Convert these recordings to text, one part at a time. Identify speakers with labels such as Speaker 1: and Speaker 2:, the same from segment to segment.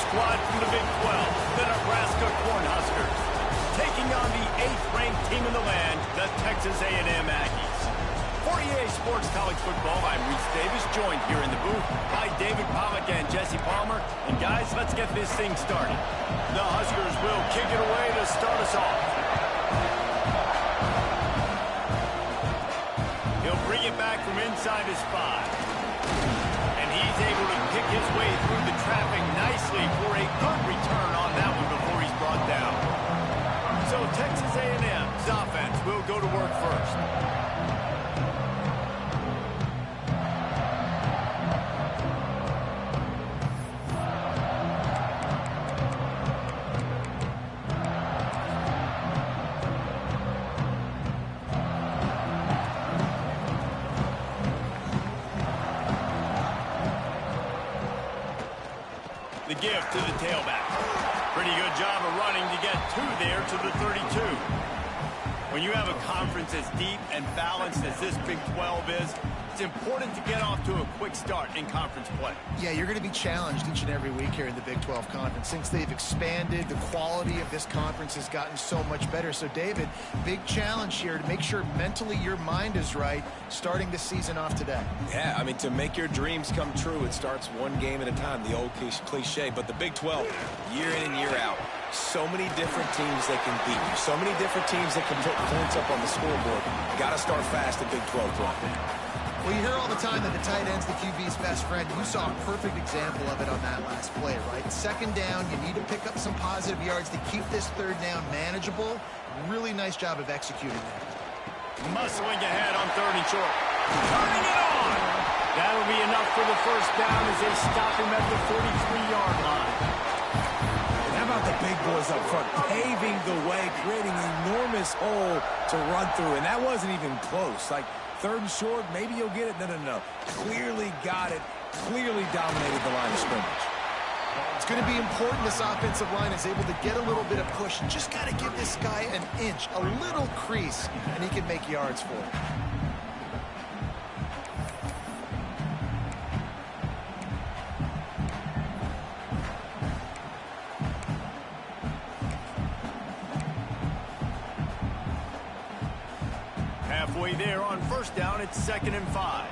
Speaker 1: squad from the Big 12, the Nebraska Cornhuskers, taking on the 8th-ranked team in the land, the Texas A&M Aggies. For EA Sports College Football, I'm Reese Davis, joined here in the booth by David Pollack and Jesse Palmer. And guys, let's get this thing started. The Huskers will kick it away to start us off. He'll bring it back from inside his 5. And he's able to pick his way through the traffic nicely for a good return on that one before he's brought down. So Texas A&M's offense will go to work first. The give to the tailback. Pretty good job of running to get there to the 32. When you have a conference as deep and balanced as this Big 12 is, it's important to get off to a quick start in conference play.
Speaker 2: Yeah, you're going to be challenged each and every week here in the Big 12 Conference. Since they've expanded, the quality of this conference has gotten so much better. So, David, big challenge here to make sure mentally your mind is right starting the season off today.
Speaker 3: Yeah, I mean, to make your dreams come true, it starts one game at a time, the old cliche. But the Big 12, year in and year out, so many different teams that can beat you, so many different teams that can put points up on the scoreboard. Got to start fast at Big 12 play.
Speaker 2: Well, you hear all the time that the tight end's the QB's best friend. You saw a perfect example of it on that last play, right? Second down, you need to pick up some positive yards to keep this third down manageable. Really nice job of executing that.
Speaker 1: Muscling ahead on 3rd and short. Turning it on! That'll be enough for the first down as they stop him at the 43-yard line.
Speaker 3: And how about the big boys up front, paving the way, creating an enormous hole to run through, and that wasn't even close. Like, 3rd and short, maybe you'll get it. No. Clearly got it. Clearly dominated the line of scrimmage.
Speaker 2: It's going to be important this offensive line is able to get a little bit of push. Just got to give this guy an inch, a little crease, and he can make yards for it.
Speaker 1: Halfway there on 1st down, it's 2nd and 5.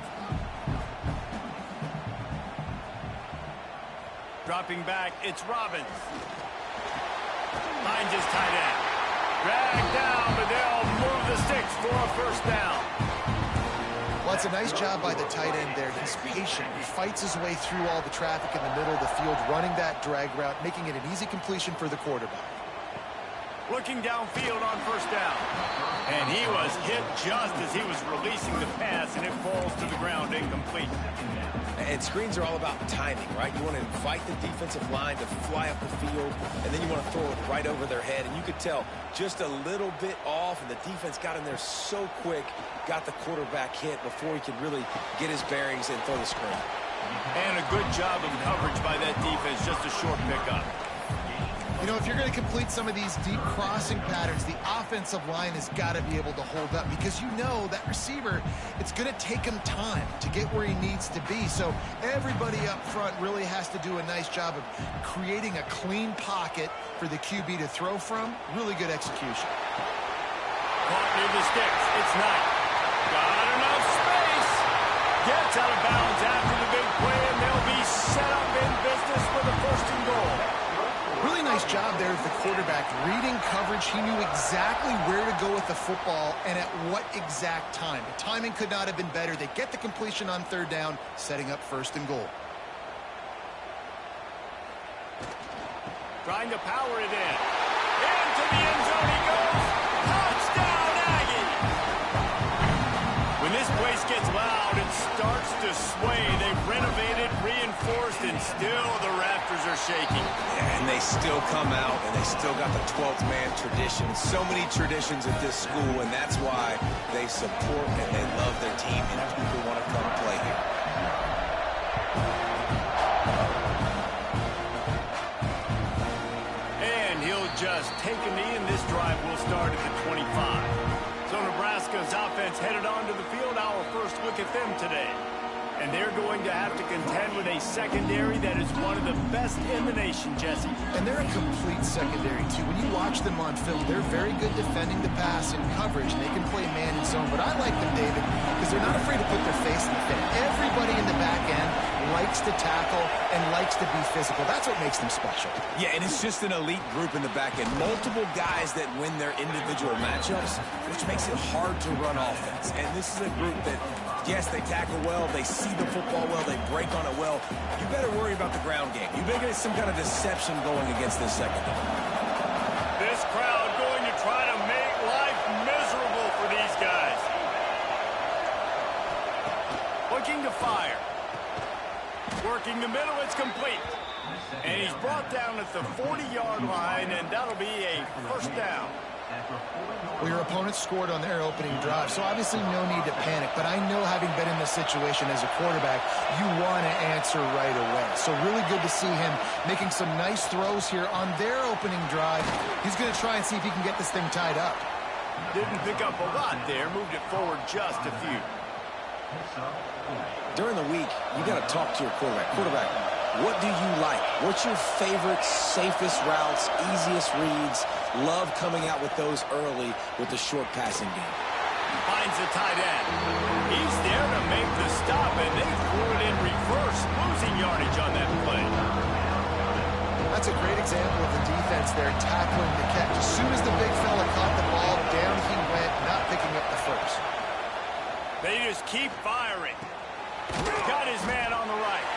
Speaker 1: Dropping back, it's Robbins. Finds his tight end. Dragged down, but they'll move the sticks for a 1st down.
Speaker 2: Well, it's a nice job by the tight end there. He's patient. He fights his way through all the traffic in the middle of the field, running that drag route, making it an easy completion for the quarterback.
Speaker 1: Looking downfield on 1st down. And he was hit just as he was releasing the pass, and it falls to the ground incomplete.
Speaker 3: And screens are all about timing, right? You want to invite the defensive line to fly up the field, and then you want to throw it right over their head. And you could tell just a little bit off, and the defense got in there so quick, got the quarterback hit before he could really get his bearings and throw the screen.
Speaker 1: And a good job of coverage by that defense, just a short pickup.
Speaker 2: You know, if you're going to complete some of these deep crossing patterns, the offensive line has got to be able to hold up because you know that receiver, it's going to take him time to get where he needs to be. So everybody up front really has to do a nice job of creating a clean pocket for the QB to throw from. Really good execution.
Speaker 1: Caught near the sticks. It's Knight. Got enough space. Gets out of bounds after the big play, and they'll be set up in business for the 1st and goal.
Speaker 2: Really nice job there of the quarterback. Reading coverage, he knew exactly where to go with the football and at what exact time. The timing could not have been better. They get the completion on 3rd down, setting up 1st and goal.
Speaker 1: Trying to power it in. Into the end zone he goes. Touchdown, Aggie! When this place gets loud, it starts to sway. They've renovated, reinforced, and still the Raptors are shaking.
Speaker 3: And they still come out, and they still got the 12th man tradition. So many traditions at this school, and that's why they support and they love their team, and people want to come play here.
Speaker 1: And he'll just take a knee, and this drive will start at the 25. So Nebraska's offense headed onto the field. Our first look at them today. And they're going to have to contend with a secondary that is one of the best in the nation, Jesse.
Speaker 2: And they're a complete secondary, too. When you watch them on film, they're very good defending the pass and coverage, and they can play man and zone. But I like them, David, because they're not afraid to put their face in the fan. Everybody in the back end likes to tackle and likes to be physical. That's what makes them special.
Speaker 3: Yeah, and it's just an elite group in the back end. Multiple guys that win their individual matchups, which makes it hard to run offense. And this is a group that, yes, they tackle well, they see the football well, they break on it well. You better worry about the ground game. You better get some kind of deception going against this secondary.
Speaker 1: This crowd going to try to make life miserable for these guys. Looking to fire. Working the middle, it's complete. And he's brought down at the 40-yard line, and that'll be a first down.
Speaker 2: Well, your opponent scored on their opening drive, so obviously no need to panic. But I know, having been in this situation as a quarterback, you want to answer right away. So really good to see him making some nice throws here on their opening drive. He's going to try and see if he can get this thing tied up.
Speaker 1: Didn't pick up a lot there, moved it forward just a few.
Speaker 3: During the week, you got to talk to your quarterback. Quarterback, what do you like? What's your favorite, safest routes, easiest reads? Love coming out with those early with the short passing game.
Speaker 1: Finds the tight end. He's there to make the stop, and they threw it in reverse, losing yardage on that play.
Speaker 2: That's a great example of the defense there tackling the catch. As soon as the big fella caught the ball, down he went, not picking up the first.
Speaker 1: They just keep firing. He's got his man on the right.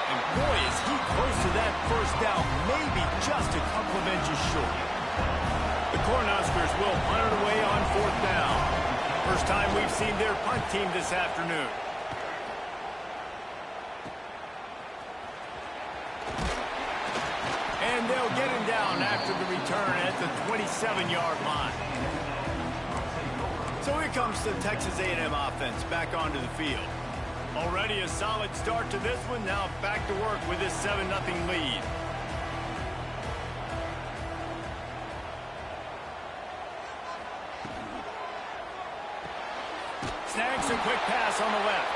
Speaker 1: And boy, is he close to that first down, maybe just a couple of inches short. The Cornhuskers will punt it away on fourth down. First time we've seen their punt team this afternoon. And they'll get him down after the return at the 27-yard line. So here comes the Texas A&M offense back onto the field. Already a solid start to this one. Now back to work with this 7-0 lead. Snags a quick pass on the left.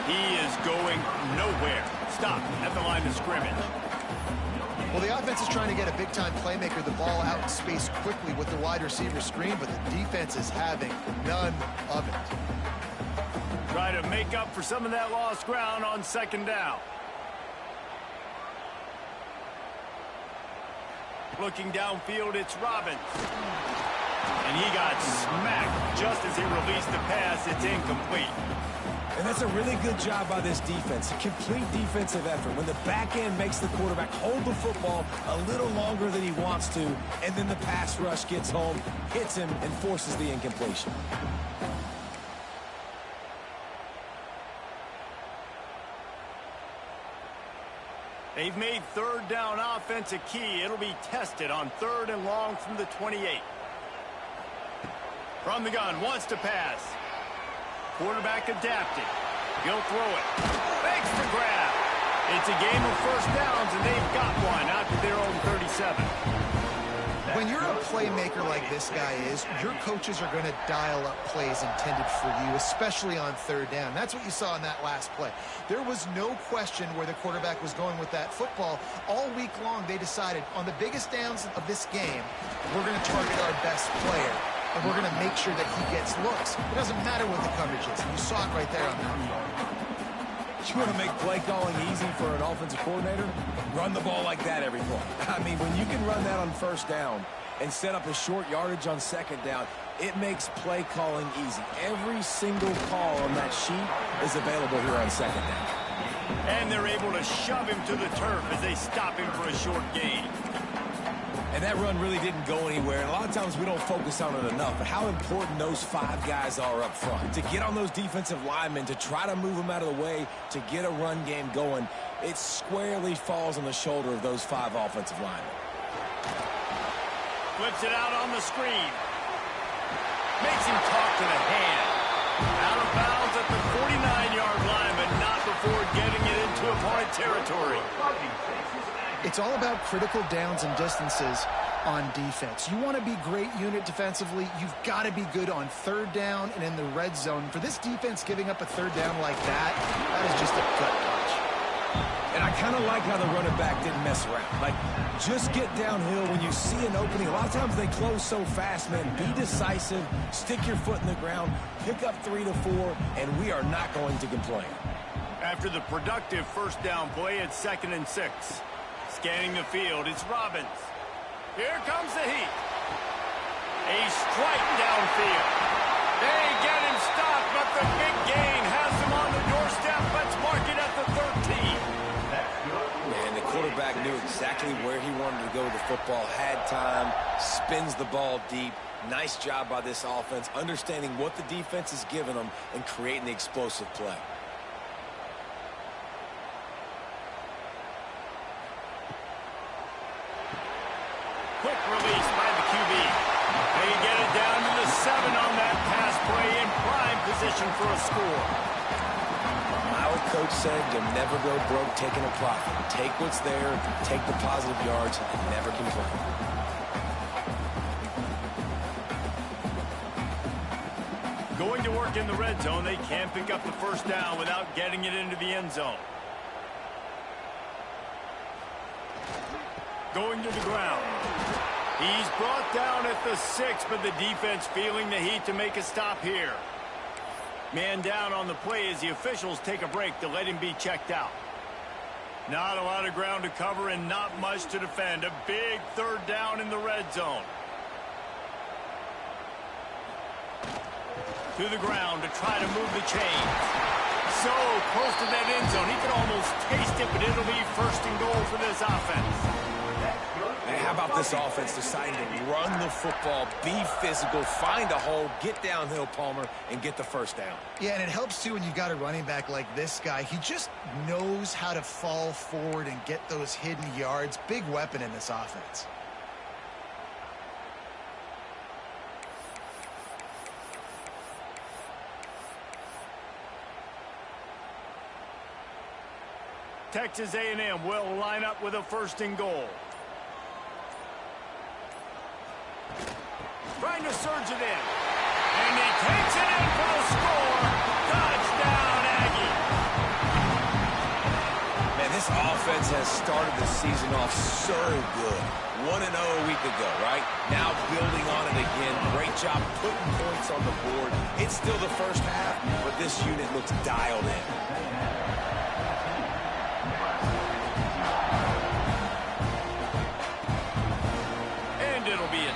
Speaker 1: He is going nowhere. Stop at the line of scrimmage.
Speaker 2: Well, the offense is trying to get a big-time playmaker the ball out in space quickly with the wide receiver screen, but the defense is having none of it.
Speaker 1: Try to make up for some of that lost ground on second down. Looking downfield, it's Robbins. And he got smacked just as he released the pass. It's incomplete.
Speaker 3: And that's a really good job by this defense. A complete defensive effort. When the back end makes the quarterback hold the football a little longer than he wants to, and then the pass rush gets home, hits him, and forces the incompletion.
Speaker 1: They've made third down offense a key. It'll be tested on 3rd and long from the 28. From the gun, wants to pass. Quarterback adapting. He'll throw it. Makes the grab. It's a game of first downs, and they've got one out to their own 37.
Speaker 2: When you're a playmaker like this guy is, your coaches are going to dial up plays intended for you, especially on 3rd down. That's what you saw in that last play. There was no question where the quarterback was going with that football. All week long, they decided on the biggest downs of this game, we're going to target our best player, and we're going to make sure that he gets looks. It doesn't matter what the coverage is. You saw it right there on that play.
Speaker 3: You want to make play calling easy for an offensive coordinator? Run the ball like that every play. I mean, when you can run that on 1st down and set up a short yardage on 2nd down, it makes play calling easy. Every single call on that sheet is available here on 2nd down.
Speaker 1: And they're able to shove him to the turf as they stop him for a short gain.
Speaker 3: And that run really didn't go anywhere. And a lot of times we don't focus on it enough. But how important those 5 guys are up front. To get on those defensive linemen, to try to move them out of the way, to get a run game going, it squarely falls on the shoulder of those 5 offensive linemen.
Speaker 1: Flips it out on the screen. Makes him talk to the hand. Out of bounds at the 49-yard line, but not before getting it into opponent territory.
Speaker 2: It's all about critical downs and distances. on defense. You want to be great unit defensively, you've got to be good on third down and in the red zone. For this defense giving up a third down like that, that is just a gut punch.
Speaker 3: And I kind of like how the running back didn't mess around. Like, just get downhill when you see an opening. A lot of times they close so fast, man. Be decisive, stick your foot in the ground, pick up 3 to 4, and we are not going to complain.
Speaker 1: After the productive first down play, it's 2nd and 6. Scanning the field, it's Robbins. Here comes the heat. A strike downfield. They get him stopped, but the big gain has him on the doorstep. Let's mark it at the 13.
Speaker 3: Man, the quarterback knew exactly where he wanted to go with the football, had time, spins the ball deep. Nice job by this offense, understanding what the defense is giving them and creating the explosive play.
Speaker 1: Quick release by the QB. They get it down to the 7 on that pass play in prime position for a score.
Speaker 3: My old coach said you'll never go broke taking a profit. Take what's there, take the positive yards, and never complain.
Speaker 1: Going to work in the red zone, they can't pick up the first down without getting it into the end zone. Going to the ground. He's brought down at the 6, but the defense feeling the heat to make a stop here. Man down on the play as the officials take a break to let him be checked out. Not a lot of ground to cover and not much to defend. A big third down in the red zone. To the ground to try to move the chains. So close to that end zone. He could almost taste it, but it'll be 1st and goal for this offense.
Speaker 3: And how about this offense deciding to run the football, be physical, find a hole, get downhill, Palmer, and get the first down?
Speaker 2: Yeah, and it helps, too, when you've got a running back like this guy. He just knows how to fall forward and get those hidden yards. Big weapon in this offense.
Speaker 1: Texas A&M will line up with a 1st and goal. Trying to surge it in. And he takes it in for the score. Touchdown, Aggie.
Speaker 3: Man, this offense has started the season off so good. 1-0 a week ago, right? Now building on it again. Great job putting points on the board. It's still the first half, but this unit looks dialed in.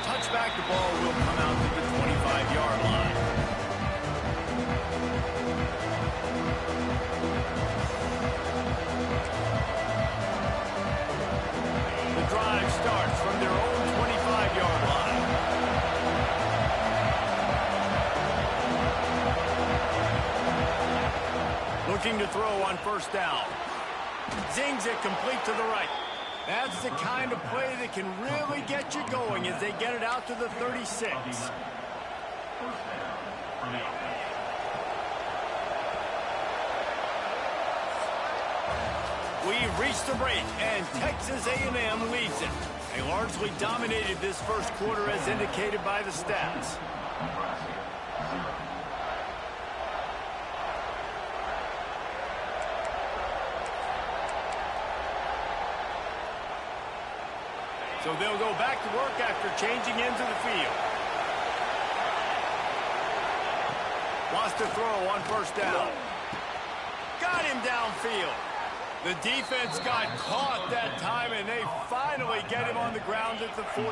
Speaker 1: Touchback, the ball will come out to the 25-yard line. The drive starts from their own 25-yard line. Looking to throw on 1st down. Zings it complete to the right. That's the kind of play that can really get you going as they get it out to the 36. We've reached the break, and Texas A&M leads it. They largely dominated this first quarter as indicated by the stats. So they'll go back to work after changing into the field. Wants to throw on 1st down. Got him downfield. The defense got caught that time, and they finally get him on the ground at the 41.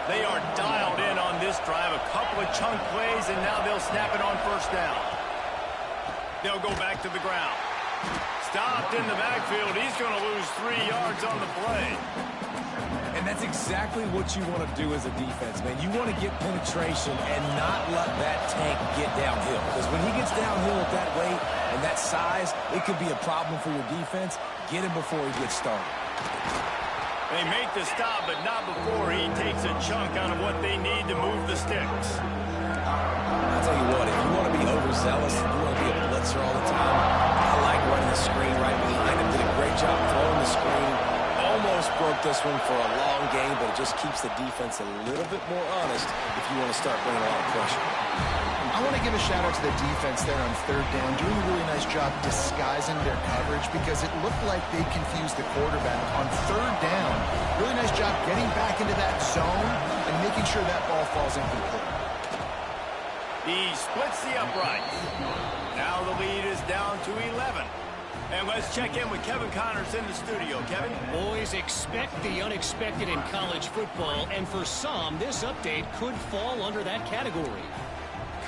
Speaker 1: They are dialed in on this drive. A couple of chunk plays, and now they'll snap it on 1st down. They'll go back to the ground. Stopped in the backfield. He's going to lose 3 yards on the play.
Speaker 3: And that's exactly what you want to do as a defense, man. You want to get penetration and not let that tank get downhill. Because when he gets downhill at that weight and that size, it could be a problem for your defense. Get him before he gets started.
Speaker 1: They make the stop, but not before he takes a chunk out of what they need to move the sticks.
Speaker 3: I'll tell you what, if you want to be overzealous and you want to be a blitzer all the time, I like running the screen right behind him. Did a great job throwing the screen. Almost broke this one for a long game, but it just keeps the defense a little bit more honest if you want to start bringing a lot of pressure.
Speaker 2: I want to give a shout out to the defense there on third down, doing a really nice job disguising their coverage because it looked like they confused the quarterback on third down. Really nice job getting back into that zone and making sure that ball falls incomplete.
Speaker 1: He splits the uprights. Now the lead is down to 11. And let's check in with Kevin Connors in the studio. Kevin?
Speaker 4: Boys, expect the unexpected in college football, and for some, this update could fall under that category.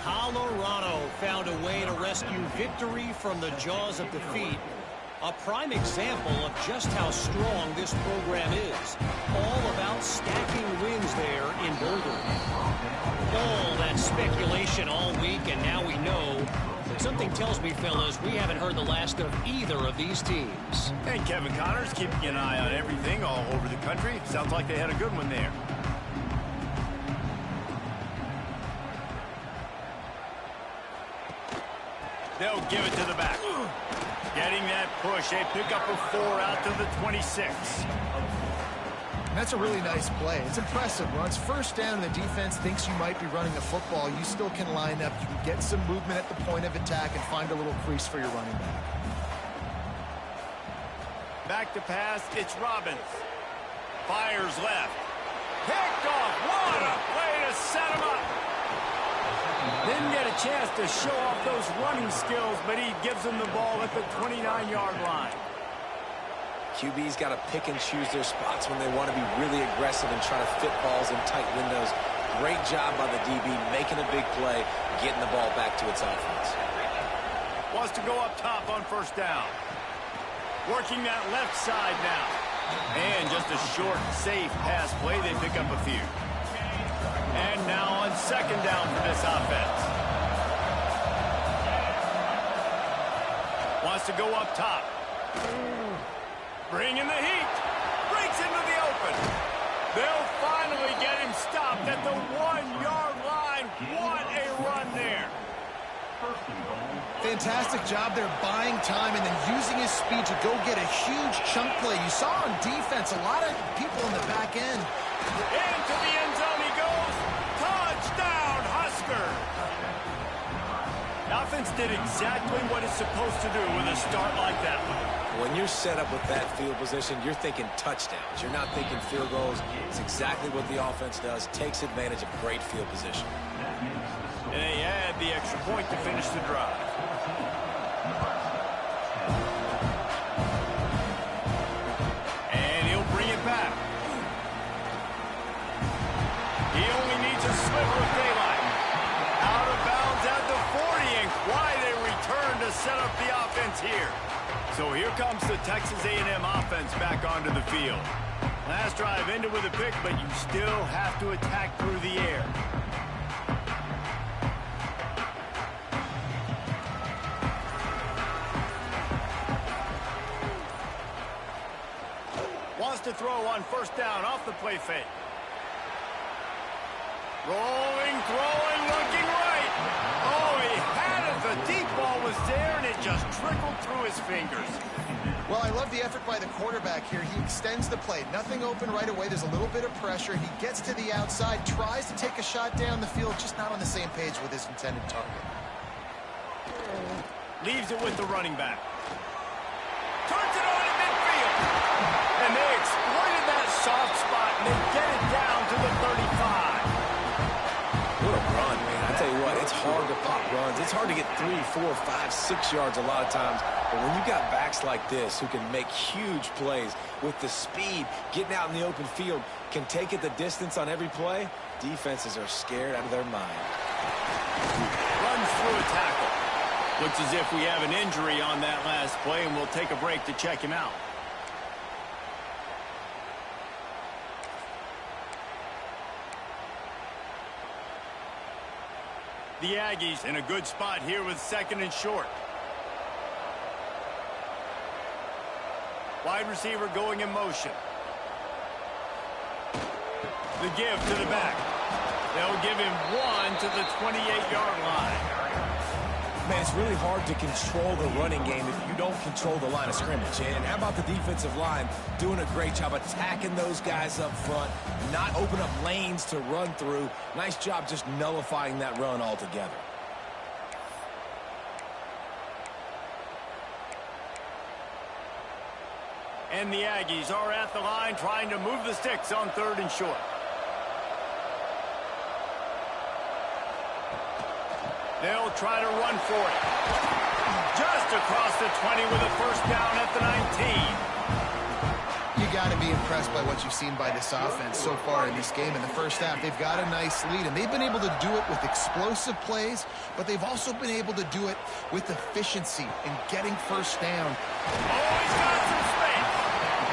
Speaker 4: Colorado found a way to rescue victory from the jaws of defeat. A prime example of just how strong this program is. All about stacking wins there in Boulder. All that speculation all week, and now we know. But something tells me, fellas, we haven't heard the last of either of these teams.
Speaker 1: And Kevin Connors keeping an eye on everything all over the country. Sounds like they had a good one there. They'll give it to the back. Getting that push. A pickup of 4 out to the 26.
Speaker 2: That's a really nice play. It's impressive. When it's first down and the defense thinks you might be running the football, you still can line up. You can get some movement at the point of attack and find a little crease for your running back.
Speaker 1: Back to pass. It's Robbins. Fires left. Picked off. What a play to set him up. Didn't get a chance to show off those running skills, but he gives them the ball at the 29-yard line.
Speaker 3: QB's got to pick and choose their spots when they want to be really aggressive and try to fit balls in tight windows. Great job by the DB making a big play, getting the ball back to its offense.
Speaker 1: Wants to go up top on first down. Working that left side now. And just a short, safe pass play. They pick up a few. And now on second down for this offense. Wants to go up top. Bringing the heat. Breaks into the open. They'll finally get him stopped at the 1-yard line. What a run there.
Speaker 2: Fantastic job there buying time and then using his speed to go get a huge chunk play. You saw on defense a lot of people in the back end.
Speaker 1: Into the end zone he goes. Touchdown, Husker. The offense did exactly what it's supposed to do with a start like that one.
Speaker 3: When you're set up with that field position, you're thinking touchdowns. You're not thinking field goals. It's exactly what the offense does. Takes advantage of great field position.
Speaker 1: And they add the extra point to finish the drive. And he'll bring it back. He only needs a sliver of daylight. Out of bounds at the 40, and quite a return to set up the offense here. So here comes the Texas A&M offense back onto the field. Last drive ended with a pick, but you still have to attack through the air. Wants to throw on first down off the play fake. Rolling, throwing, looking right. Oh, he had it. The deep ball was there, and it just trickled through his fingers.
Speaker 2: Well, I love the effort by the quarterback here. He extends the play. Nothing open right away. There's a little bit of pressure. He gets to the outside, tries to take a shot down the field, just not on the same page with his intended target.
Speaker 1: Leaves it with the running back. Turns it on in midfield. And they exploited that soft spot, and they get it down to the 35.
Speaker 3: What a run, man. I tell you what, it's hard to pop runs. It's hard to get 3, 4, 5, 6 yards a lot of times. But when you've got backs like this who can make huge plays with the speed, getting out in the open field, can take it the distance on every play, defenses are scared out of their mind.
Speaker 1: Runs through a tackle. Looks as if we have an injury on that last play, and we'll take a break to check him out. The Aggies in a good spot here with second and short. Wide receiver going in motion. The give to the back. They'll give him 1 to the 28-yard line.
Speaker 3: Man, it's really hard to control the running game if you don't control the line of scrimmage. And how about the defensive line doing a great job attacking those guys up front, not open up lanes to run through. Nice job just nullifying that run altogether.
Speaker 1: And the Aggies are at the line trying to move the sticks on 3rd and short. They'll try to run for it. Just across the 20 with a first down at the 19.
Speaker 2: You got to be impressed by what you've seen by this offense so far in this game. In the first half, they've got a nice lead, and they've been able to do it with explosive plays, but they've also been able to do it with efficiency and getting first down.
Speaker 1: Oh, he's got some space.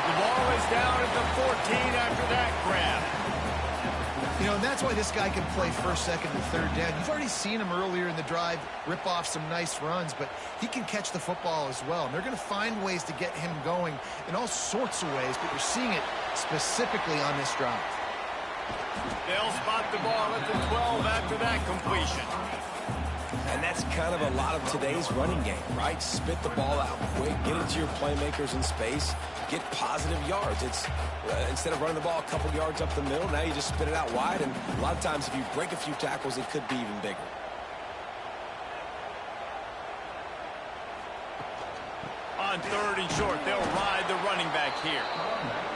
Speaker 1: The ball is down at the 14 after that grab.
Speaker 2: You know, and that's why this guy can play first, second, and third down. You've already seen him earlier in the drive rip off some nice runs, but he can catch the football as well. And they're going to find ways to get him going in all sorts of ways, but you're seeing it specifically on this drive.
Speaker 1: They'll spot the ball at the 12 after that completion.
Speaker 3: And that's kind of a lot of today's running game, right? Spit the ball out quick, get it to your playmakers in space, get positive yards. It's instead of running the ball a couple yards up the middle, now you just spit it out wide, and a lot of times if you break a few tackles, it could be even bigger.
Speaker 1: On 3rd and short, they'll ride the running back here.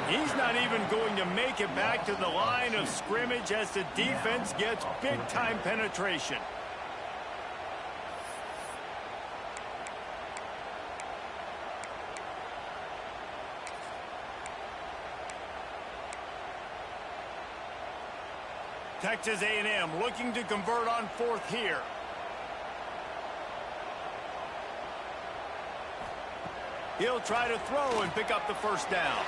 Speaker 1: He's not even going to make it back to the line of scrimmage as the defense gets big-time penetration. Texas A&M looking to convert on 4th here. He'll try to throw and pick up the first down.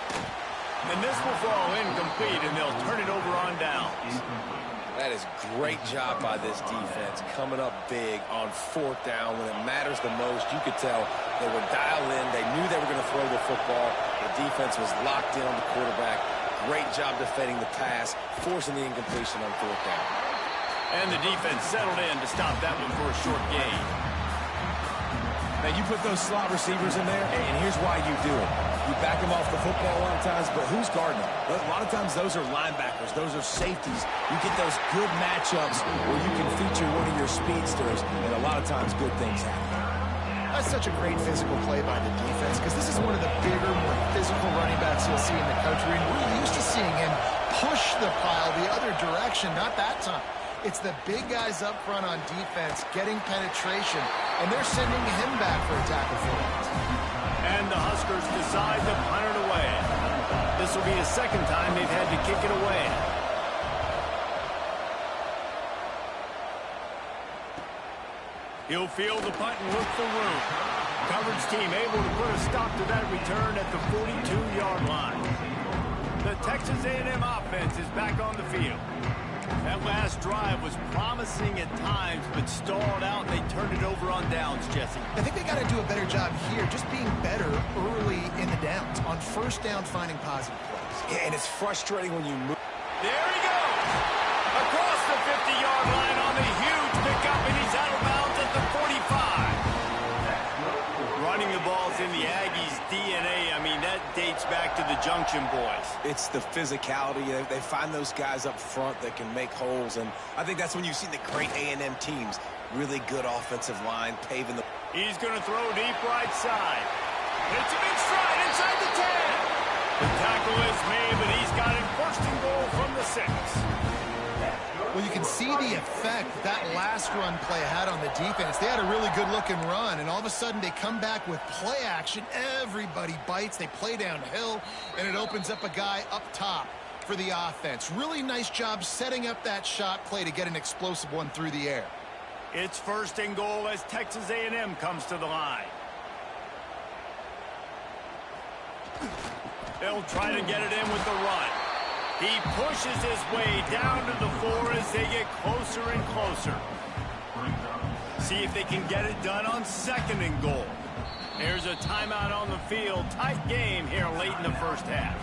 Speaker 1: And this will fall incomplete, and they'll turn it over on downs.
Speaker 3: That is great job by this defense, coming up big on 4th down when it matters the most. You could tell they were dialed in. They knew they were going to throw the football. The defense was locked in on the quarterback. Great job defending the pass, forcing the incompletion on 4th down.
Speaker 1: And the defense settled in to stop that one for a short gain.
Speaker 3: Now, you put those slot receivers in there, and here's why you do it. You back them off the football a lot of times, but who's guarding them? A lot of times those are linebackers. Those are safeties. You get those good matchups where you can feature one of your speedsters, and a lot of times good things happen.
Speaker 2: That's such a great physical play by the defense because this is one of the bigger, more physical running backs you'll see in the country, and we're used to seeing him push the pile the other direction. Not that time. It's the big guys up front on defense getting penetration, and they're sending him back for a tackle for it.
Speaker 1: And the Huskers decide to punt it away. This will be the second time they've had to kick it away. He'll field the punt and look for room. Coverage team able to put a stop to that return at the 42-yard line. The Texas A&M offense is back on the field. That last drive was promising at times, but stalled out, and they turned it over on downs, Jesse.
Speaker 2: I think they got to do a better job here, just being better early in the downs, on first down finding positive plays.
Speaker 3: Yeah, and it's frustrating when you move.
Speaker 1: There he goes! Across the 50-yard line on the huge pickup, and he's out of bounds at the 45. Running the ball's in the Aggies' DNA. I mean, that dates back to the Junction Boys.
Speaker 3: It's the physicality. They find those guys up front that can make holes, and I think that's when you've seen the great A&M teams. Really good offensive line, paving the...
Speaker 1: He's going to throw deep right side. It's a big stride inside the 10. The tackle is made, but he's got it first and goal from the 6.
Speaker 2: Well, you can see the effect that last run play had on the defense. They had a really good-looking run, and all of a sudden they come back with play action. Everybody bites. They play downhill, and it opens up a guy up top for the offense. Really nice job setting up that shot play to get an explosive one through the air.
Speaker 1: It's first and goal as Texas A&M comes to the line. They'll try to get it in with the run. He pushes his way down to the 4 as they get closer and closer. See if they can get it done on 2nd and goal. There's a timeout on the field. Tight game here late in the first half.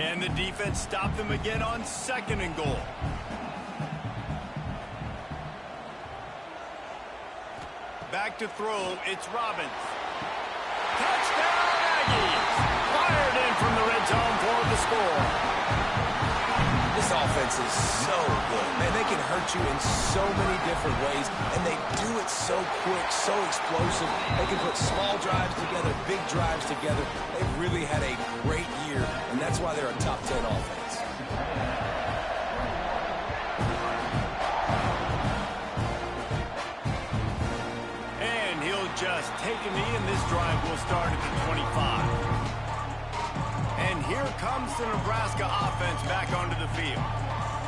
Speaker 1: Can the defense stop them again on 2nd and goal? Back to throw, it's Robbins. Touchdown, Aggies! Fired in from the red zone for the score.
Speaker 3: This offense is so good. Man, they can hurt you in so many different ways, and they do it so quick, so explosive. They can put small drives together, big drives together. They've really had a great year, and that's why they're a top 10 offense.
Speaker 1: And he'll just take a knee, and this drive will start at the 25. And here comes the Nebraska offense back onto the field.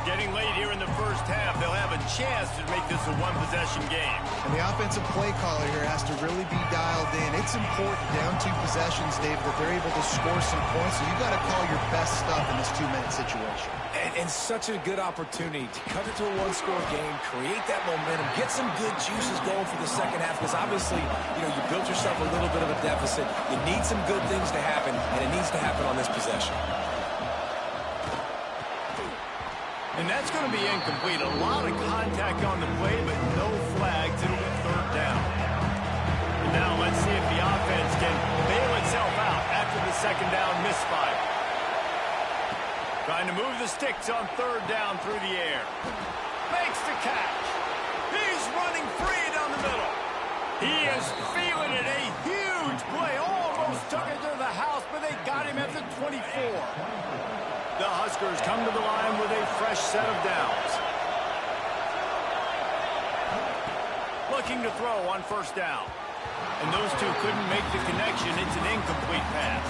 Speaker 1: Getting late here in the first half, they'll have a chance to make this a one-possession game.
Speaker 2: And the offensive play caller here has to really be dialed in. It's important down 2 possessions, Dave, that they're able to score some points. So you got to call your best stuff in this 2-minute situation.
Speaker 3: And such a good opportunity to cut it to a one-score game, create that momentum, get some good juices going for the second half, because obviously, you built yourself a little bit of a deficit. You need some good things to happen, and it needs to happen on this possession.
Speaker 1: And that's going to be incomplete. A lot of contact on the play, but no flags. It'll be 3rd down. And now let's see if the offense can bail itself out after the 2nd down misfire. Trying to move the sticks on 3rd down through the air. Makes the catch. He's running free down the middle. He is feeling it. A huge play. Almost took it to the house, but they got him at the 24. The Huskers come to the line with a fresh set of downs. Looking to throw on 1st down. And those two couldn't make the connection. It's an incomplete pass.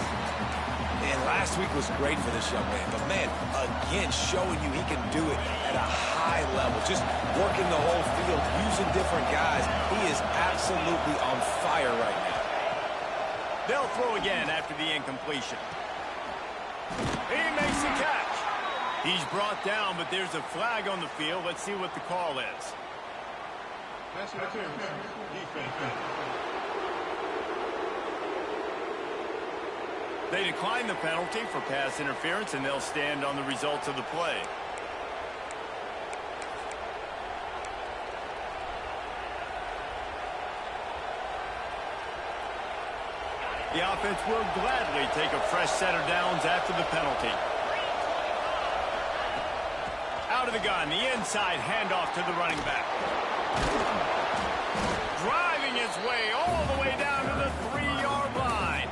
Speaker 3: And last week was great for this young man. But, man, again, showing you he can do it at a high level. Just working the whole field, using different guys. He is absolutely on fire right now.
Speaker 1: They'll throw again after the incompletion. He makes the catch. He's brought down, but there's a flag on the field. Let's see what the call is. They decline the penalty for pass interference, and they'll stand on the results of the play. The offense will gladly take a fresh set of downs after the penalty. Out of the gun, the inside handoff to the running back. Driving his way all the way down to the 3-yard line.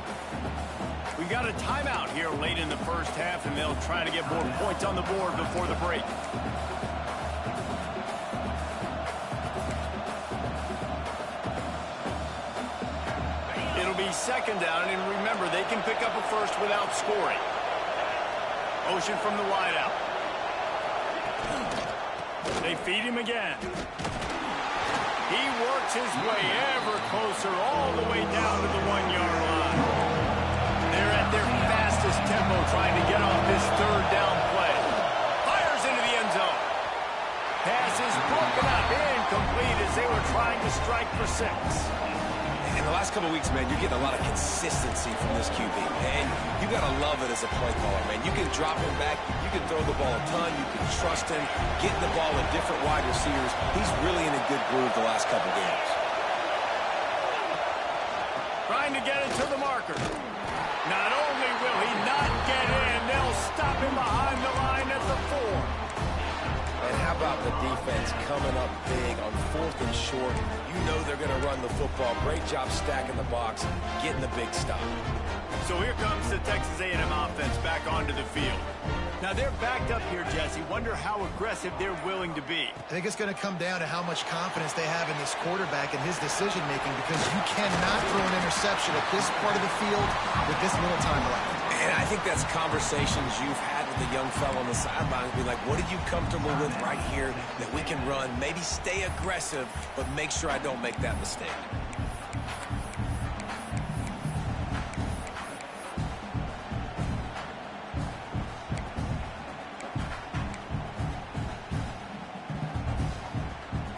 Speaker 1: We got a timeout here late in the first half, and they'll try to get more points on the board before the break. It'll be 2nd down, and remember, they can pick up a first without scoring. Motion from the wideout. They feed him again. He works his way ever closer all the way down to the 1-yard line. They're at their fastest tempo trying to get off this 3rd down play. Fires into the end zone. Pass is broken up, incomplete as they were trying to strike for 6.
Speaker 3: In the last couple of weeks, man, you're getting a lot of consistency from this QB, and you got to love it as a play caller, man. You can drop him back, you can throw the ball a ton, you can trust him, getting the ball in different wide receivers. He's really in a good groove the last couple games.
Speaker 1: Trying to get it to the marker. Not only will he not get in, they'll stop him behind the line at the 4.
Speaker 3: And how about the defense coming up big on 4th and short? You know they're going to run the football. Great job stacking the box, getting the big stop.
Speaker 1: So here comes the Texas A&M offense back onto the field. Now they're backed up here, Jesse. Wonder how aggressive they're willing to be.
Speaker 2: I think it's going to come down to how much confidence they have in this quarterback and his decision-making, because you cannot throw an interception at this part of the field with this little time left.
Speaker 3: And I think that's conversations you've had with the young fellow on the sideline. Be like, what are you comfortable with right here that we can run? Maybe stay aggressive, but make sure I don't make that mistake.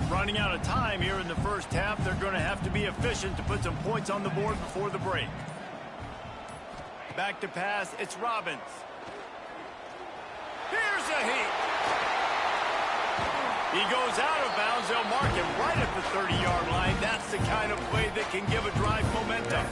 Speaker 1: Running out of time here in the first half. They're going to have to be efficient to put some points on the board before the break. Back to pass, it's Robbins. There's a heat. He goes out of bounds. They'll mark him right at the 30-yard line. That's the kind of play that can give a drive momentum.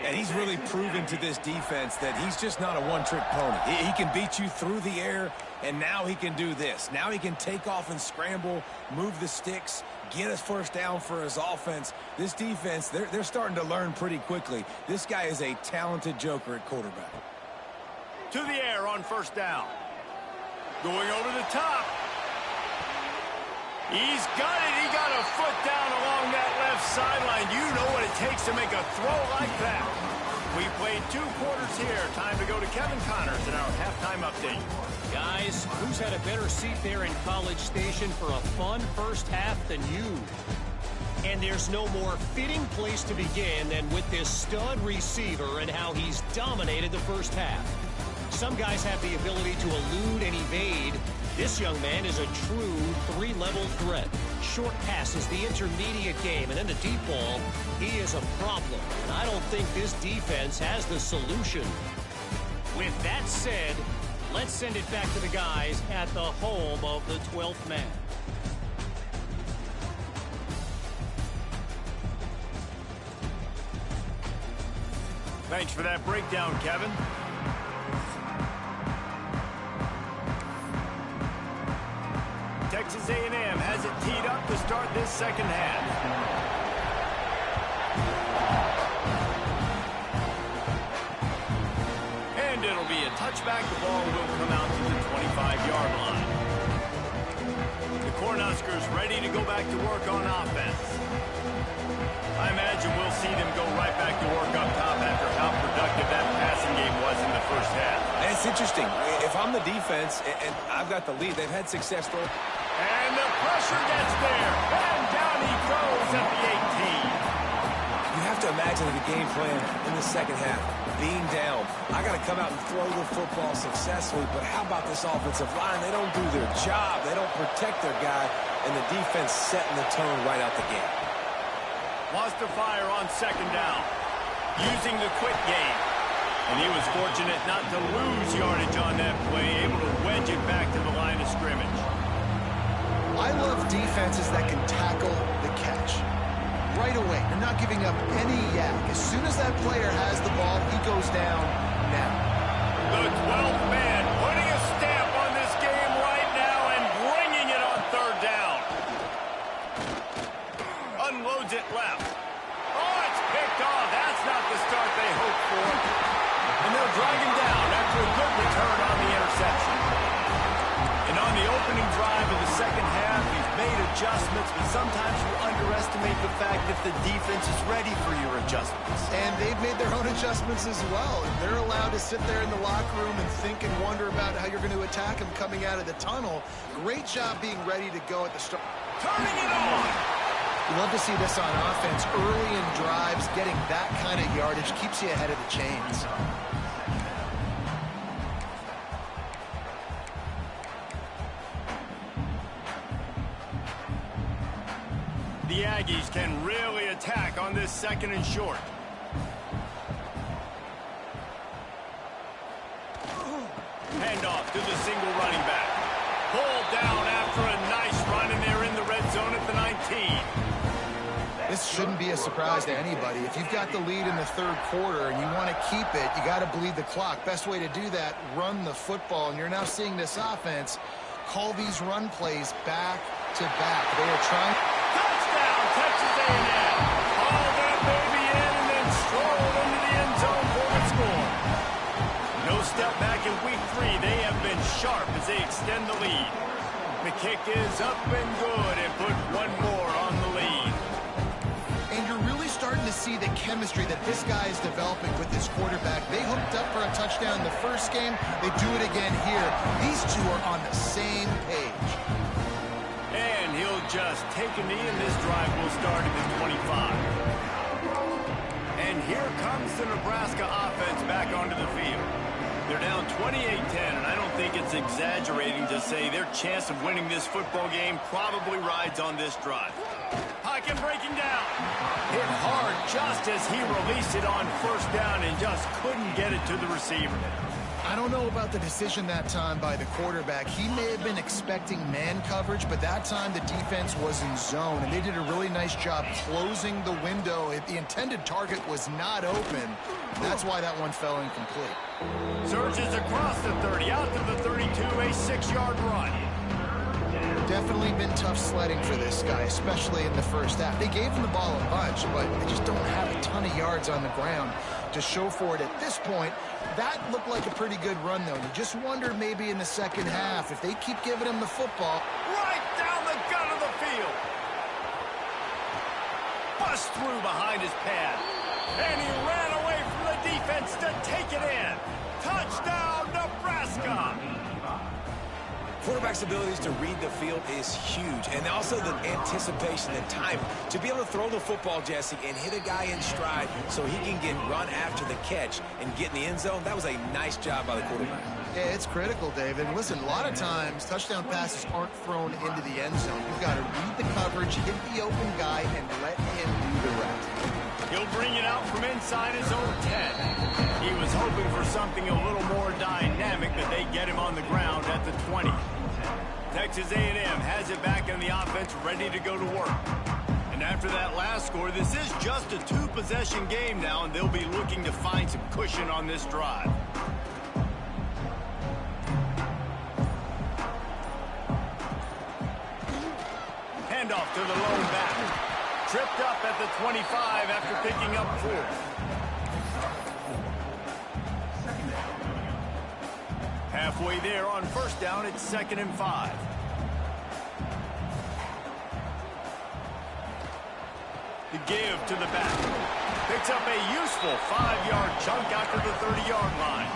Speaker 3: And he's really proven to this defense that he's just not a one-trick pony. He can beat you through the air, and now he can do this. Now he can take off and scramble, move the sticks, get us first down for his offense. This defense, they're starting to learn pretty quickly. This guy is a talented joker at quarterback.
Speaker 1: To the air on first down. Going over the top. He's got it. He got a foot down along that left sideline. You know what it takes to make a throw like that. We played 2 quarters here. Time to go to Kevin Connors in our halftime update.
Speaker 4: Guys, who's had a better seat there in College Station for a fun first half than you? And there's no more fitting place to begin than with this stud receiver and how he's dominated the first half. Some guys have the ability to elude and evade. This young man is a true 3-level threat. Short passes, the intermediate game, and then the deep ball, he is a problem. And I don't think this defense has the solution. With that said, let's send it back to the guys at the home of the 12th man.
Speaker 1: Thanks for that breakdown, Kevin. Texas A&M has it teed up to start this second half. And it'll be a touchback. The ball will come out to the 25-yard line. The Cornhuskers ready to go back to work on offense. I imagine we'll see them go right back to work up top after how productive that passing game was in the first half.
Speaker 3: And it's interesting. If I'm the defense and I've got the lead, they've had success.
Speaker 1: And the pressure gets there. And down he goes at the 18.
Speaker 3: You have to imagine the game plan in the second half. Being down, I got to come out and throw the football successfully. But how about this offensive line? They don't do their job. They don't protect their guy. And the defense setting the tone right out the gate.
Speaker 1: Wants to fire on second down. Using the quick game. And he was fortunate not to lose yardage on that play. Able to wedge it back to the line of scrimmage.
Speaker 2: I love defenses that can tackle the catch. Right away, they're not giving up any yak. As soon as that player has the ball, he goes down now.
Speaker 1: The 12th man putting a stamp on this game right now and bringing it on third down. Unloads it left. Oh, it's picked off. That's not the start they hoped for. And they'll drag him down after a good return on the interception. And on the opening drive of the second half, we've made adjustments, but sometimes you underestimate the fact that the defense is ready for your adjustments.
Speaker 2: And they've made their own adjustments as well. And they're allowed to sit there in the locker room and think and wonder about how you're going to attack them coming out of the tunnel. Great job being ready to go at the start.
Speaker 1: Turning it on!
Speaker 2: You love to see this on offense. Early in drives, getting that kind of yardage keeps you ahead of the chains.
Speaker 1: The Aggies can really attack on this second and short. Handoff to the single running back. Pulled down after a nice run, and they're in the red zone at the 19.
Speaker 2: This shouldn't be a surprise to anybody. If you've got the lead in the third quarter and you want to keep it, you got to bleed the clock. Best way to do that, run the football. And you're now seeing this offense call these run plays back to back. They are trying.
Speaker 1: Touchdown, Texas A&M. Haul that baby in and then stroll into the end zone for the score. No step back in week 3. They have been sharp as they extend the lead. The kick is up and good and put one more on the lead.
Speaker 2: And you're really starting to see the chemistry that this guy is developing with his quarterback. They hooked up for a touchdown in the first game. They do it again here. These two are on the same page.
Speaker 1: And he'll just take a knee, and this drive will start at the 25. And here comes the Nebraska offense back onto the field. They're down 28-10, and I don't think it's exaggerating to say their chance of winning this football game probably rides on this drive. Pocket breaking down. Hit hard just as he released it on first down and just couldn't get it to the receiver.
Speaker 2: I don't know about the decision that time by the quarterback. He may have been expecting man coverage, but that time the defense was in zone, and they did a really nice job closing the window. The intended target was not open. That's why that one fell incomplete.
Speaker 1: Surges across the 30, out to the 32, a 6-yard run.
Speaker 2: Definitely been tough sledding for this guy, especially in the first half. They gave him the ball a bunch, but they just don't have a ton of yards on the ground to show for it at this point. That looked like a pretty good run, though. You just wonder maybe in the second half if they keep giving him the football.
Speaker 1: Right down the gut of the field. Bust through behind his pad. And he ran away from the defense to take it in. Touchdown, Nebraska!
Speaker 3: Quarterback's abilities to read the field is huge, and also the anticipation and timing to be able to throw the football, Jesse, and hit a guy in stride so he can get run after the catch and get in the end zone. That was a nice job by the quarterback.
Speaker 2: Yeah, it's critical, David. And listen, a lot of times touchdown passes aren't thrown into the end zone. You've got to read the coverage, hit the open guy, and let him do the rest.
Speaker 1: He'll bring it out from inside his own 10. He was hoping for something a little more dynamic, but they get him on the ground at the 20. Texas A&M has it back in the offense, ready to go to work. And after that last score, this is just a 2-possession game now, and they'll be looking to find some cushion on this drive. Handoff to the lone back. Tripped up at the 25 after picking up 4. Halfway there on first down, it's 2nd and 5. The give to the back. Picks up a useful 5-yard chunk out to the 30-yard line.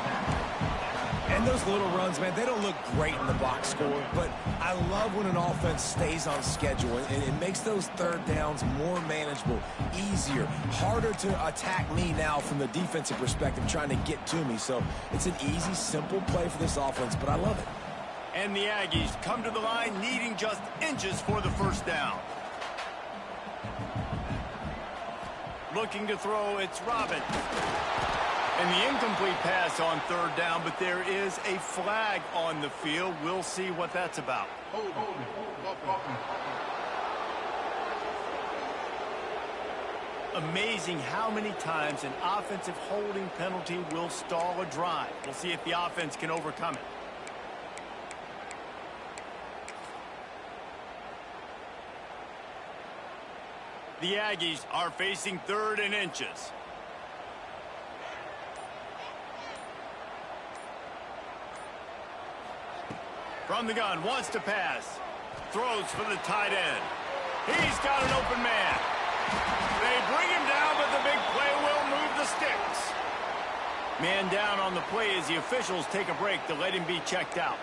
Speaker 3: And those little runs, man, they don't look great in the box score, but I love when an offense stays on schedule, and it makes those third downs more manageable, easier, harder to attack me now from the defensive perspective, trying to get to me. So it's an easy, simple play for this offense, but I love it.
Speaker 1: And the Aggies come to the line needing just inches for the first down. Looking to throw, it's Robin. And the incomplete pass on third down, but there is a flag on the field. We'll see what that's about. Amazing how many times an offensive holding penalty will stall a drive. We'll see if the offense can overcome it. The Aggies are facing 3rd and inches. From the gun, wants to pass. Throws for the tight end. He's got an open man. They bring him down, but the big play will move the sticks. Man down on the play as the officials take a break to let him be checked out.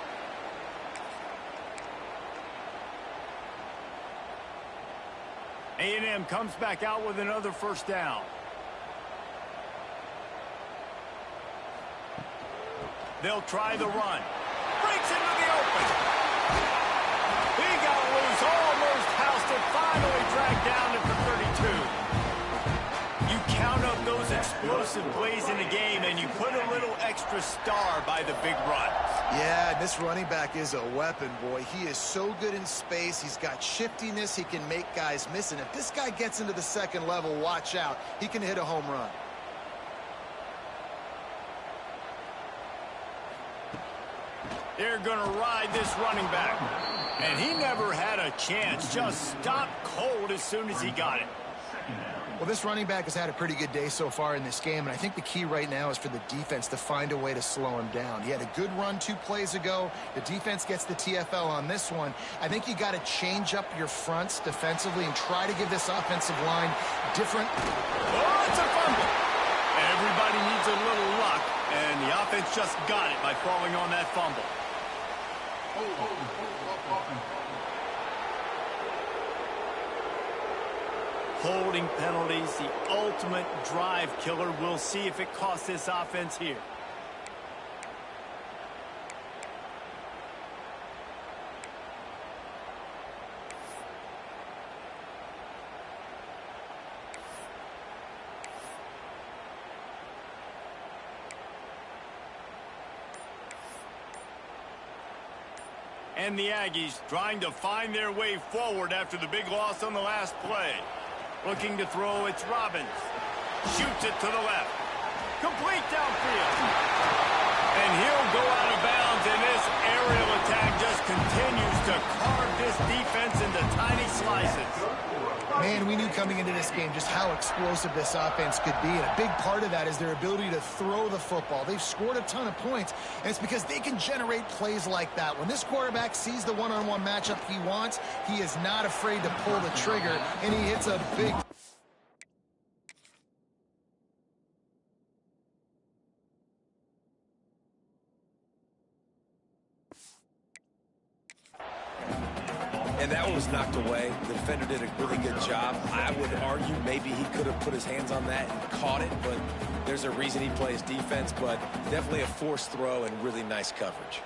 Speaker 1: A&M comes back out with another first down. They'll try the run. Breaks into the open. He got loose, almost housed it, finally dragged down at the 32. You count up those explosive plays in the game, and you put a little extra star by the big runs.
Speaker 2: Yeah, this running back is a weapon, boy. He is so good in space. He's got shiftiness. He can make guys miss. And if this guy gets into the second level, watch out. He can hit a home run.
Speaker 1: They're going to ride this running back. And he never had a chance. Just stopped cold as soon as he got it.
Speaker 2: Well, this running back has had a pretty good day so far in this game, and I think the key right now is for the defense to find a way to slow him down. He had a good run 2 plays ago. The defense gets the TFL on this one. I think you got to change up your fronts defensively and try to give this offensive line different.
Speaker 1: Oh, it's a fumble. Everybody needs a little luck, and the offense just got it by falling on that fumble. Holding penalties, the ultimate drive killer. We'll see if it costs this offense here. And the Aggies trying to find their way forward after the big loss on the last play. Looking to throw, it's Robbins. Shoots it to the left. Complete downfield. And he'll go out of bounds, and this aerial attack just continues to carve this defense into tiny slices.
Speaker 2: Man, we knew coming into this game just how explosive this offense could be, and a big part of that is their ability to throw the football. They've scored a ton of points, and it's because they can generate plays like that. When this quarterback sees the one-on-one matchup he wants, he is not afraid to pull the trigger, and he hits a big...
Speaker 3: And that one was knocked away. The defender did a really good job. I would argue maybe he could have put his hands on that and caught it, but there's a reason he plays defense, but definitely a forced throw and really nice coverage.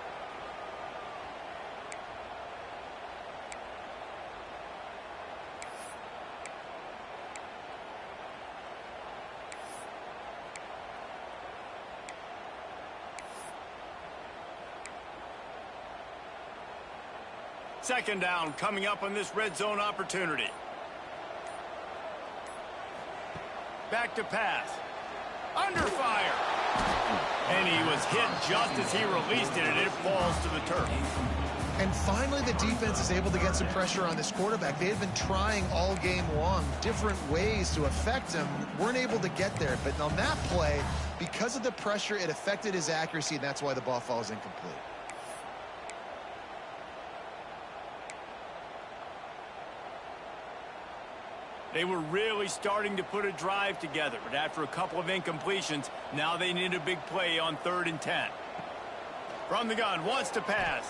Speaker 1: Second down coming up on this red zone opportunity. Back to pass. Under fire. And he was hit just as he released it, and it falls to the turf.
Speaker 2: And finally, the defense is able to get some pressure on this quarterback. They had been trying all game long different ways to affect him. Weren't able to get there. But on that play, because of the pressure, it affected his accuracy, and that's why the ball falls incomplete.
Speaker 1: They were really starting to put a drive together, but after a couple of incompletions, now they need a big play on 3rd and 10. From the gun, wants to pass.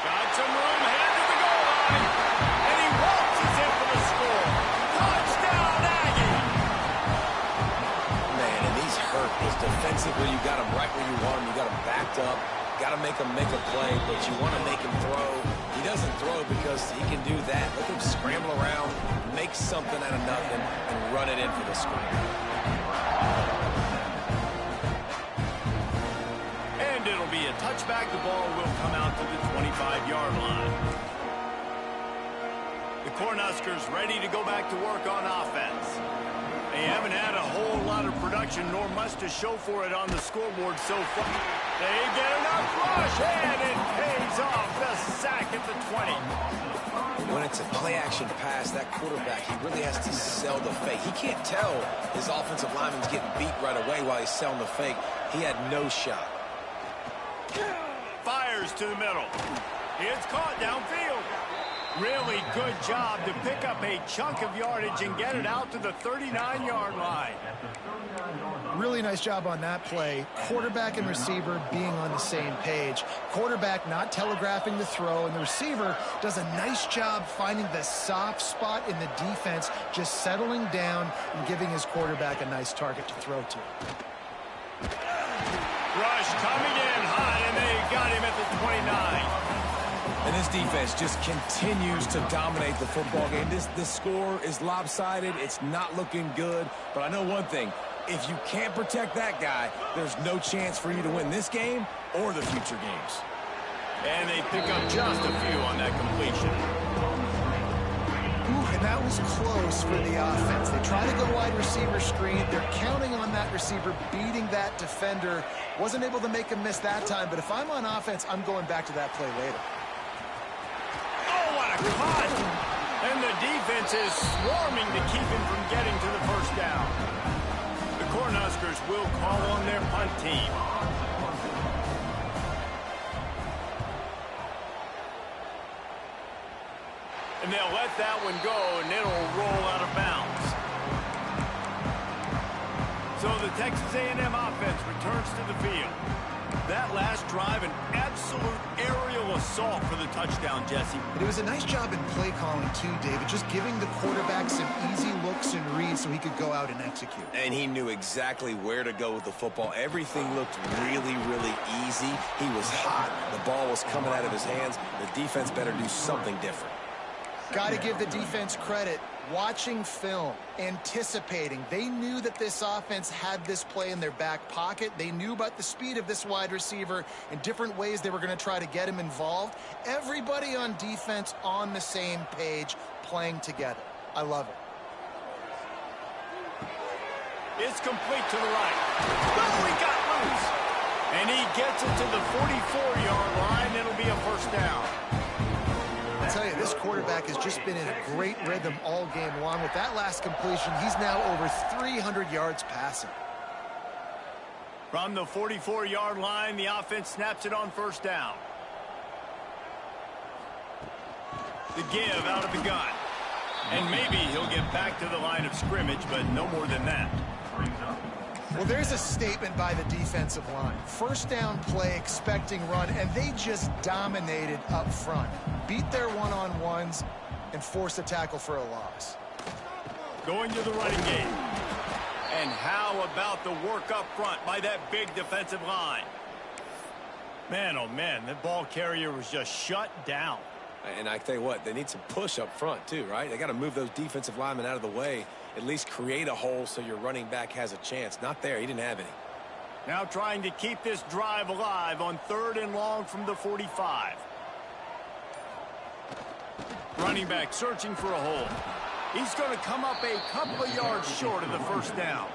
Speaker 1: Got some room, headed to the goal line, and he waltzes in for the score. Touchdown, Aggie!
Speaker 3: Man, and he's hurt. Because defensively, you got him right where you want him. You got him backed up. Got to make him make a play, but you want to make him throw. He doesn't throw because he can do that. Let him scramble around, make something out of nothing, and run it in for the score.
Speaker 1: And it'll be a touchback. The ball will come out to the 25-yard line. The Cornhuskers ready to go back to work on offense. They haven't had a whole lot of production, nor much to show for it on the scoreboard so far. They get enough rush, and it pays off. The sack at the 20.
Speaker 3: When it's a play-action pass, that quarterback, he really has to sell the fake. He can't tell his offensive lineman's getting beat right away while he's selling the fake. He had no shot.
Speaker 1: Fires to the middle. It's caught downfield. Really good job to pick up a chunk of yardage and get it out to the 39-yard line.
Speaker 2: Really nice job on that play. Quarterback and receiver being on the same page. Quarterback not telegraphing the throw, and the receiver does a nice job finding the soft spot in the defense, just settling down and giving his quarterback a nice target to throw to.
Speaker 1: Rush coming in hot, and they got him at the 29.
Speaker 3: And this defense just continues to dominate the football game. This score is lopsided. It's not looking good. But I know one thing. If you can't protect that guy, there's no chance for you to win this game or the future games.
Speaker 1: And they pick up just a few on that completion.
Speaker 2: Ooh, and that was close for the offense. They try to go wide receiver screen. They're counting on that receiver beating that defender. Wasn't able to make him miss that time. But if I'm on offense, I'm going back to that play later.
Speaker 1: Caught. And the defense is swarming to keep him from getting to the first down. The Cornhuskers will call on their punt team. And they'll let that one go, and it'll roll out of bounds. So the Texas A&M offense returns to the field. That last drive, an absolute aerial assault for the touchdown, Jesse.
Speaker 2: It was a nice job in play calling, too, David, just giving the quarterback some easy looks and reads so he could go out and execute.
Speaker 3: And he knew exactly where to go with the football. Everything looked really, really easy. He was hot. The ball was coming out of his hands. The defense better do something different.
Speaker 2: Got to give the defense credit. Watching film, anticipating. They knew that this offense had this play in their back pocket. They knew about the speed of this wide receiver and different ways they were going to try to get him involved. Everybody on defense on the same page, playing together. I love it.
Speaker 1: It's complete to the right. Oh, he got loose. And he gets it to the 44-yard line. It'll be a first down.
Speaker 2: I tell you, this quarterback has just been in a great rhythm all game long. With that last completion, he's now over 300 yards passing.
Speaker 1: From the 44-yard line, the offense snaps it on first down. The give out of the gun. And maybe he'll get back to the line of scrimmage, but no more than that.
Speaker 2: Well, there's a statement by the defensive line. First down play, expecting run, and they just dominated up front. Beat their one-on-ones and forced a tackle for a loss.
Speaker 1: Going to the running game. And how about the work up front by that big defensive line? Man, oh man, the ball carrier was just shut down.
Speaker 3: And I tell you what, they need some push up front too, right? They got to move those defensive linemen out of the way, at least create a hole so your running back has a chance. Not there. He didn't have any.
Speaker 1: Now trying to keep this drive alive on 3rd and long from the 45. Running back searching for a hole. He's going to come up a couple of yards short of the first down.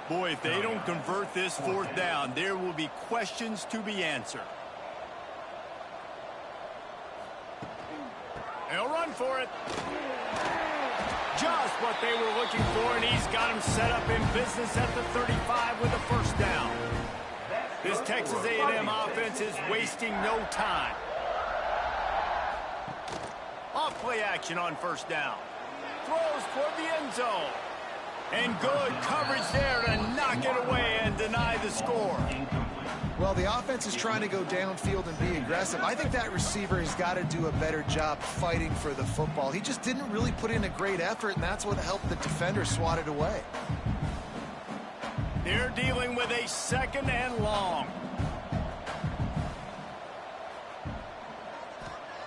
Speaker 1: Boy, if they don't convert this 4th down, there will be questions to be answered. They'll run for it. Just what they were looking for, and he's got him set up in business at the 35 with a first down. This Texas A&M offense is wasting no time. Off play action on first down. Throws toward the end zone. And good coverage there to knock it away and deny the score.
Speaker 2: Well, the offense is trying to go downfield and be aggressive. I think that receiver has got to do a better job fighting for the football. He just didn't really put in a great effort, and that's what helped the defender swat it away.
Speaker 1: They're dealing with a 2nd and long.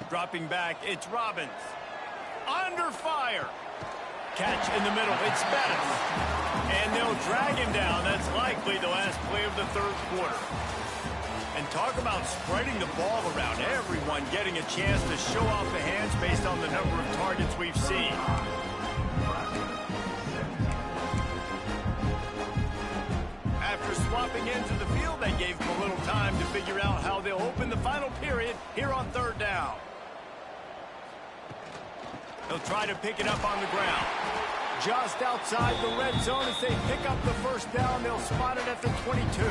Speaker 1: Dropping back, it's Robbins. Under fire. Catch in the middle, it's Bettis. And they'll drag him down. That's likely the last play of the 3rd quarter. And talk about spreading the ball around. Everyone getting a chance to show off the hands based on the number of targets we've seen. After swapping into the field, they gave him a little time to figure out how they'll open the final period here on 3rd down. They'll try to pick it up on the ground. Just outside the red zone as they pick up the first down. They'll spot it at the 22.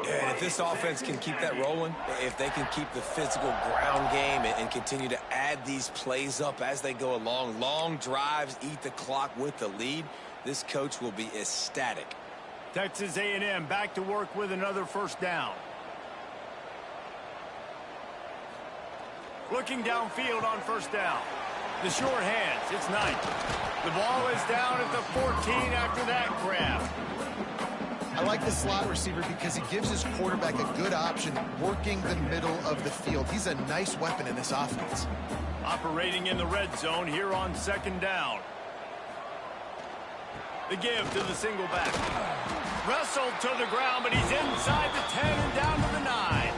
Speaker 3: And if this offense can keep that rolling, if they can keep the physical ground game and continue to add these plays up as they go along, long drives, eat the clock with the lead, this coach will be ecstatic.
Speaker 1: Texas A&M back to work with another first down. Looking downfield on first down. The short hands, it's Knight. The ball is down at the 14 after that grab.
Speaker 2: I like the slot receiver because he gives his quarterback a good option working the middle of the field. He's a nice weapon in this offense.
Speaker 1: Operating in the red zone here on 2nd down. The give to the single back. Wrestled to the ground, but he's inside the 10 and down to the 9.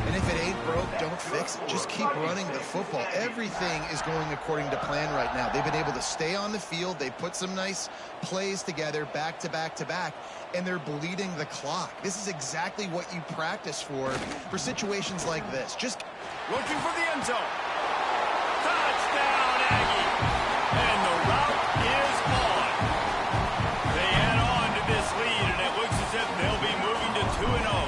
Speaker 2: And if it ain't broke, don't fix it. Just keep running the football. Everything is going according to plan right now. They've been able to stay on the field. They put some nice plays together back to back to back, and they're bleeding the clock. This is exactly what you practice for situations like this. Just
Speaker 1: looking for the end zone. Touchdown, Aggie. And the route is on. They add on to this lead, and it looks as if they'll be moving to 2-0.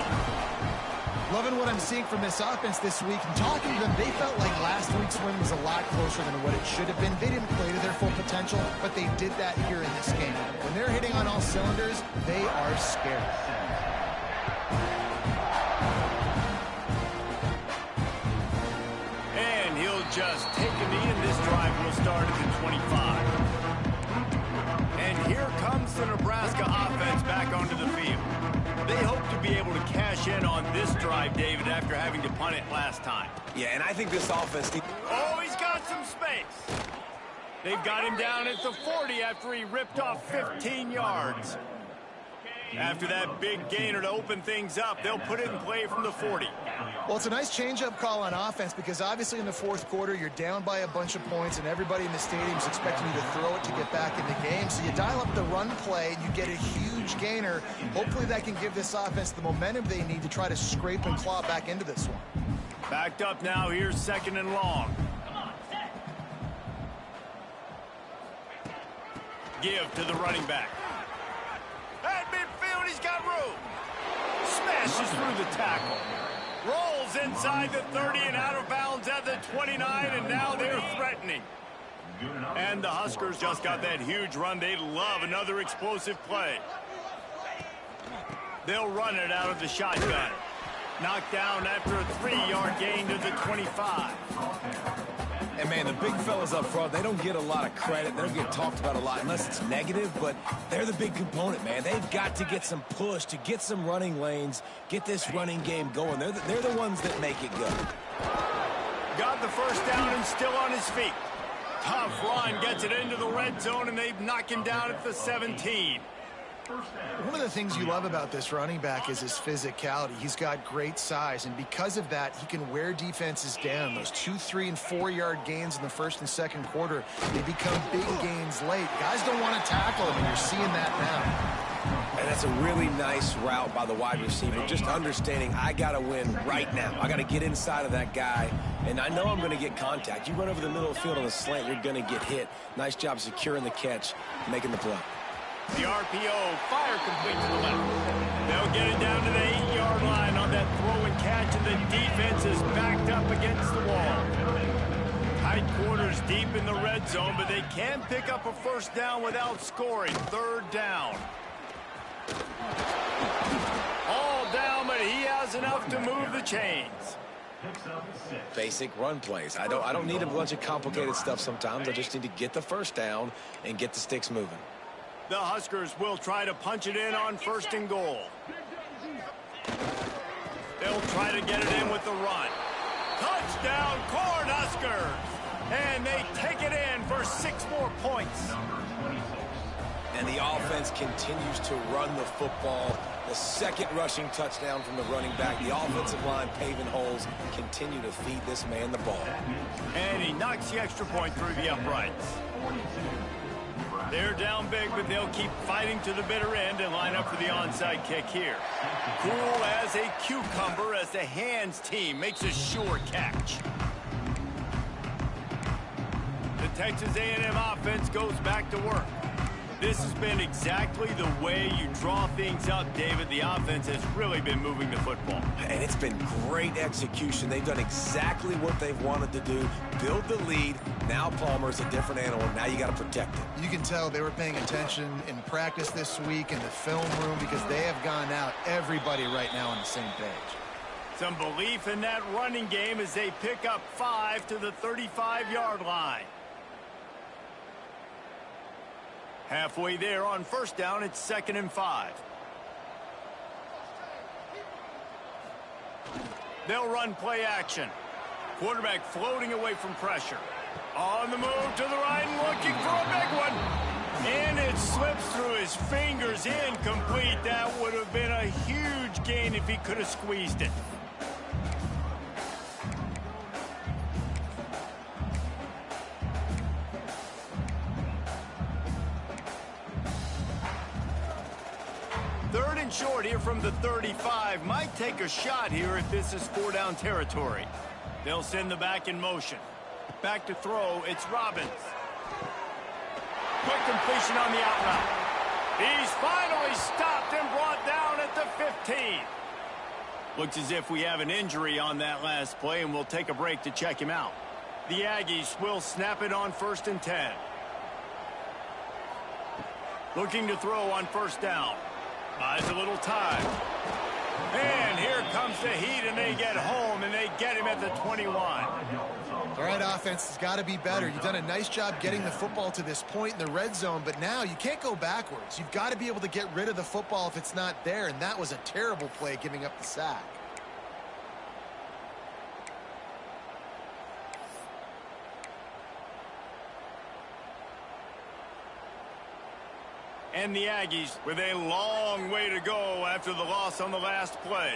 Speaker 2: Loving what I'm seeing from this offense this week. And talking to them, they felt like last week's win was a lot closer than what it should have been. They didn't play to their full potential, but they did that here in this game. When they're hitting on all cylinders, they are scary.
Speaker 1: And he'll just take a knee, and this drive will start at the 25. And here comes the Nebraska offense back onto the field. They hope to be able to cash in on this drive, David, after having to punt it last time.
Speaker 3: Yeah, and I think this offense...
Speaker 1: Oh, he's got some space. They've got him down at the 40 after he ripped off 15 yards. After that big gainer to open things up, they'll put it in play from the 40.
Speaker 2: Well, it's a nice change-up call on offense because obviously in the fourth quarter, you're down by a bunch of points and everybody in the stadium is expecting you to throw it to get back in the game. So you dial up the run play and you get a huge gainer. Hopefully that can give this offense the momentum they need to try to scrape and claw back into this one.
Speaker 1: Backed up now, here's 2nd and long. Give to the running back. At midfield, he's got room. Smashes through the tackle. Rolls inside the 30 and out of bounds at the 29, and now they're threatening. And the Huskers just got that huge run. They love another explosive play. They'll run it out of the shotgun. Knocked down after a 3-yard gain to the 25.
Speaker 3: And, man, the big fellas up front, they don't get a lot of credit. They don't get talked about a lot unless it's negative, but they're the big component, man. They've got to get some push, to get some running lanes, get this running game going. They're the ones that make it go.
Speaker 1: Got the first down and still on his feet. Tough run, gets it into the red zone, and they knock him down at the 17.
Speaker 2: One of the things you love about this running back is his physicality. He's got great size, and because of that, he can wear defenses down. Those 2-, 3-, and 4-yard gains in the first and second quarter, they become big gains late. Guys don't want to tackle him, and you're seeing that now.
Speaker 3: And that's a really nice route by the wide receiver, just understanding I got to win right now. I got to get inside of that guy, and I know I'm going to get contact. You run over the middle of the field on a slant, you're going to get hit. Nice job securing the catch, making the play.
Speaker 1: The RPO, fire complete to the left. They'll get it down to the 8-yard line on that throw and catch, and the defense is backed up against the wall. Tight quarters deep in the red zone, but they can pick up a first down without scoring. 3rd down. All down, but he has enough to move the chains.
Speaker 3: Basic run plays. I don't need a bunch of complicated stuff sometimes. I just need to get the first down and get the sticks moving.
Speaker 1: The Huskers will try to punch it in on 1st and goal. They'll try to get it in with the run. Touchdown, Cornhuskers! And they take it in for 6 more points.
Speaker 3: And the offense continues to run the football. The 2nd rushing touchdown from the running back. The offensive line paving holes, continue to feed this man the ball.
Speaker 1: And he knocks the extra point through the uprights. They're down big, but they'll keep fighting to the bitter end and line up for the onside kick here. Cool as a cucumber as the hands team makes a sure catch. The Texas A&M offense goes back to work. This has been exactly the way you draw things up, David. The offense has really been moving the football.
Speaker 3: And it's been great execution. They've done exactly what they've wanted to do. Build the lead. Now Palmer's a different animal. Now you got to protect it.
Speaker 2: You can tell they were paying attention in practice this week in the film room because they have gone out, everybody right now on the same page.
Speaker 1: Some belief in that running game as they pick up 5 to the 35-yard line. Halfway there on 1st down, it's 2nd and 5. They'll run play action. Quarterback floating away from pressure. On the move to the right and looking for a big one. And it slips through his fingers, incomplete. That would have been a huge gain if he could have squeezed it. Third and short here from the 35. Might take a shot here if this is 4-down territory. They'll send the back in motion. Back to throw, it's Robbins. Quick completion on the out route. He's finally stopped and brought down at the 15. Looks as if we have an injury on that last play, and we'll take a break to check him out. The Aggies will snap it on 1st and 10. Looking to throw on 1st down. Buys a little time. And here comes the heat, and they get home, and they get him at the 21.
Speaker 2: All right, offense has got to be better. You've done a nice job getting the football to this point in the red zone, but now you can't go backwards. You've got to be able to get rid of the football if it's not there, and that was a terrible play giving up the sack.
Speaker 1: And the Aggies with a long way to go after the loss on the last play.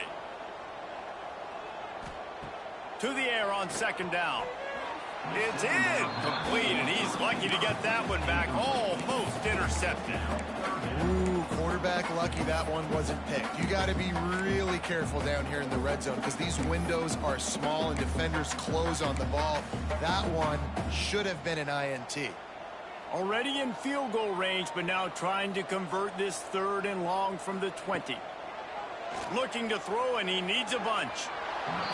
Speaker 1: To the air on second down. It's incomplete, and he's lucky to get that one back. Almost intercepted.
Speaker 2: Ooh, quarterback lucky that one wasn't picked. You got to be really careful down here in the red zone because these windows are small and defenders close on the ball. That one should have been an INT.
Speaker 1: Already in field goal range, but now trying to convert this 3rd and long from the 20. Looking to throw, and he needs a bunch.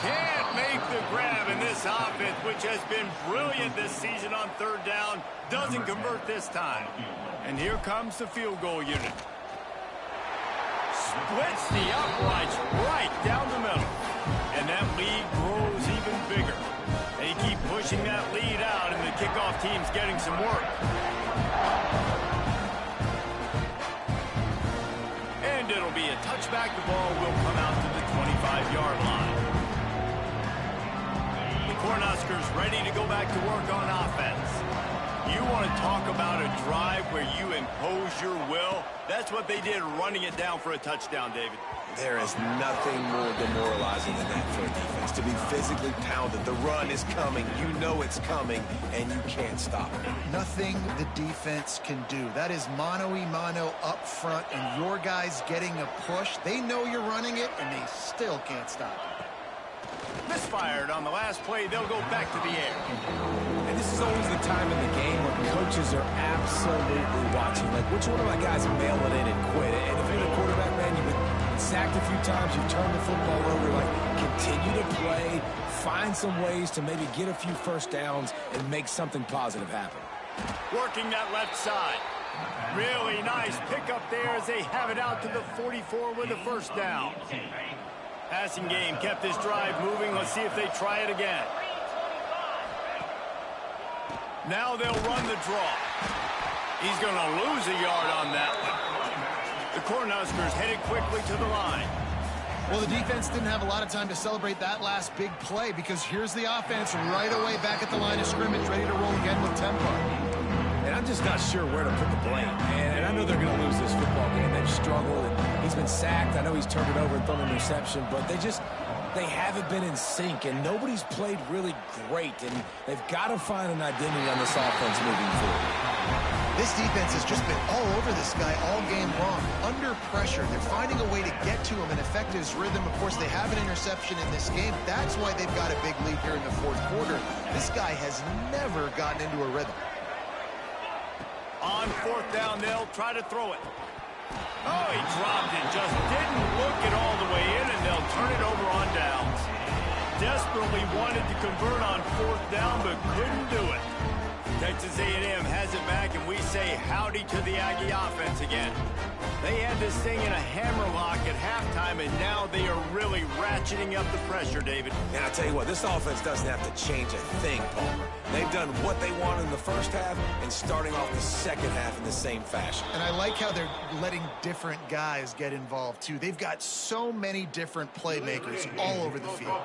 Speaker 1: Can't make the grab in this offense, which has been brilliant this season on 3rd down. Doesn't convert this time. And here comes the field goal unit. Splits the uprights right down the middle. And that lead grows even bigger. They keep pushing that lead out, and the kickoff team's getting some work. And it'll be a touchback. The ball will come out to the 25-yard line. Cornhuskers ready to go back to work on offense. You want to talk about a drive where you impose your will? That's what they did, running it down for a touchdown, David.
Speaker 3: There is nothing more demoralizing than that for a defense, to be physically pounded. The run is coming. You know it's coming, and you can't stop it.
Speaker 2: Nothing the defense can do. That is mano-a-mano up front, and your guys getting a push. They know you're running it, and they still can't stop it.
Speaker 1: Misfired on the last play. They'll go back to the air.
Speaker 3: And this is always the time in the game where coaches are absolutely watching. Like, which one of my guys mail it in and quit? And if you're the quarterback, man, you've been sacked a few times, you've turned the football over. Like, continue to play, find some ways to maybe get a few first downs and make something positive happen.
Speaker 1: Working that left side. Really nice pickup there as they have it out to the 44 with a first down. Passing game kept this drive moving. Let's see if they try it again. Now they'll run the draw. He's going to lose a yard on that one. The Cornhuskers headed quickly to the line.
Speaker 2: Well, the defense didn't have a lot of time to celebrate that last big play because here's the offense right away back at the line of scrimmage, ready to roll again with tempo.
Speaker 3: And I'm just not sure where to put the blame. And I know they're going to lose this football game. They've struggled, and he's been sacked. I know he's turned it over and thrown an interception, but they haven't been in sync, and nobody's played really great, and they've got to find an identity on this offense moving forward.
Speaker 2: This defense has just been all over this guy all game long. Under pressure, they're finding a way to get to him and affect his rhythm. Of course, they have an interception in this game. That's why they've got a big lead here in the 4th quarter. This guy has never gotten into a rhythm.
Speaker 1: On 4th down, they'll try to throw it. Oh, he dropped it. Just didn't look it all the way in, and they'll turn it over on downs. Desperately wanted to convert on 4th down, but couldn't do it. Texas A&M has it back, and we say howdy to the Aggie offense again. They had this thing in a hammerlock at halftime, and now they are really ratcheting up the pressure, David.
Speaker 3: And I tell you what, this offense doesn't have to change a thing, Palmer. They've done what they wanted in the first half and starting off the second half in the same fashion.
Speaker 2: And I like how they're letting different guys get involved, too. They've got so many different playmakers all over the field.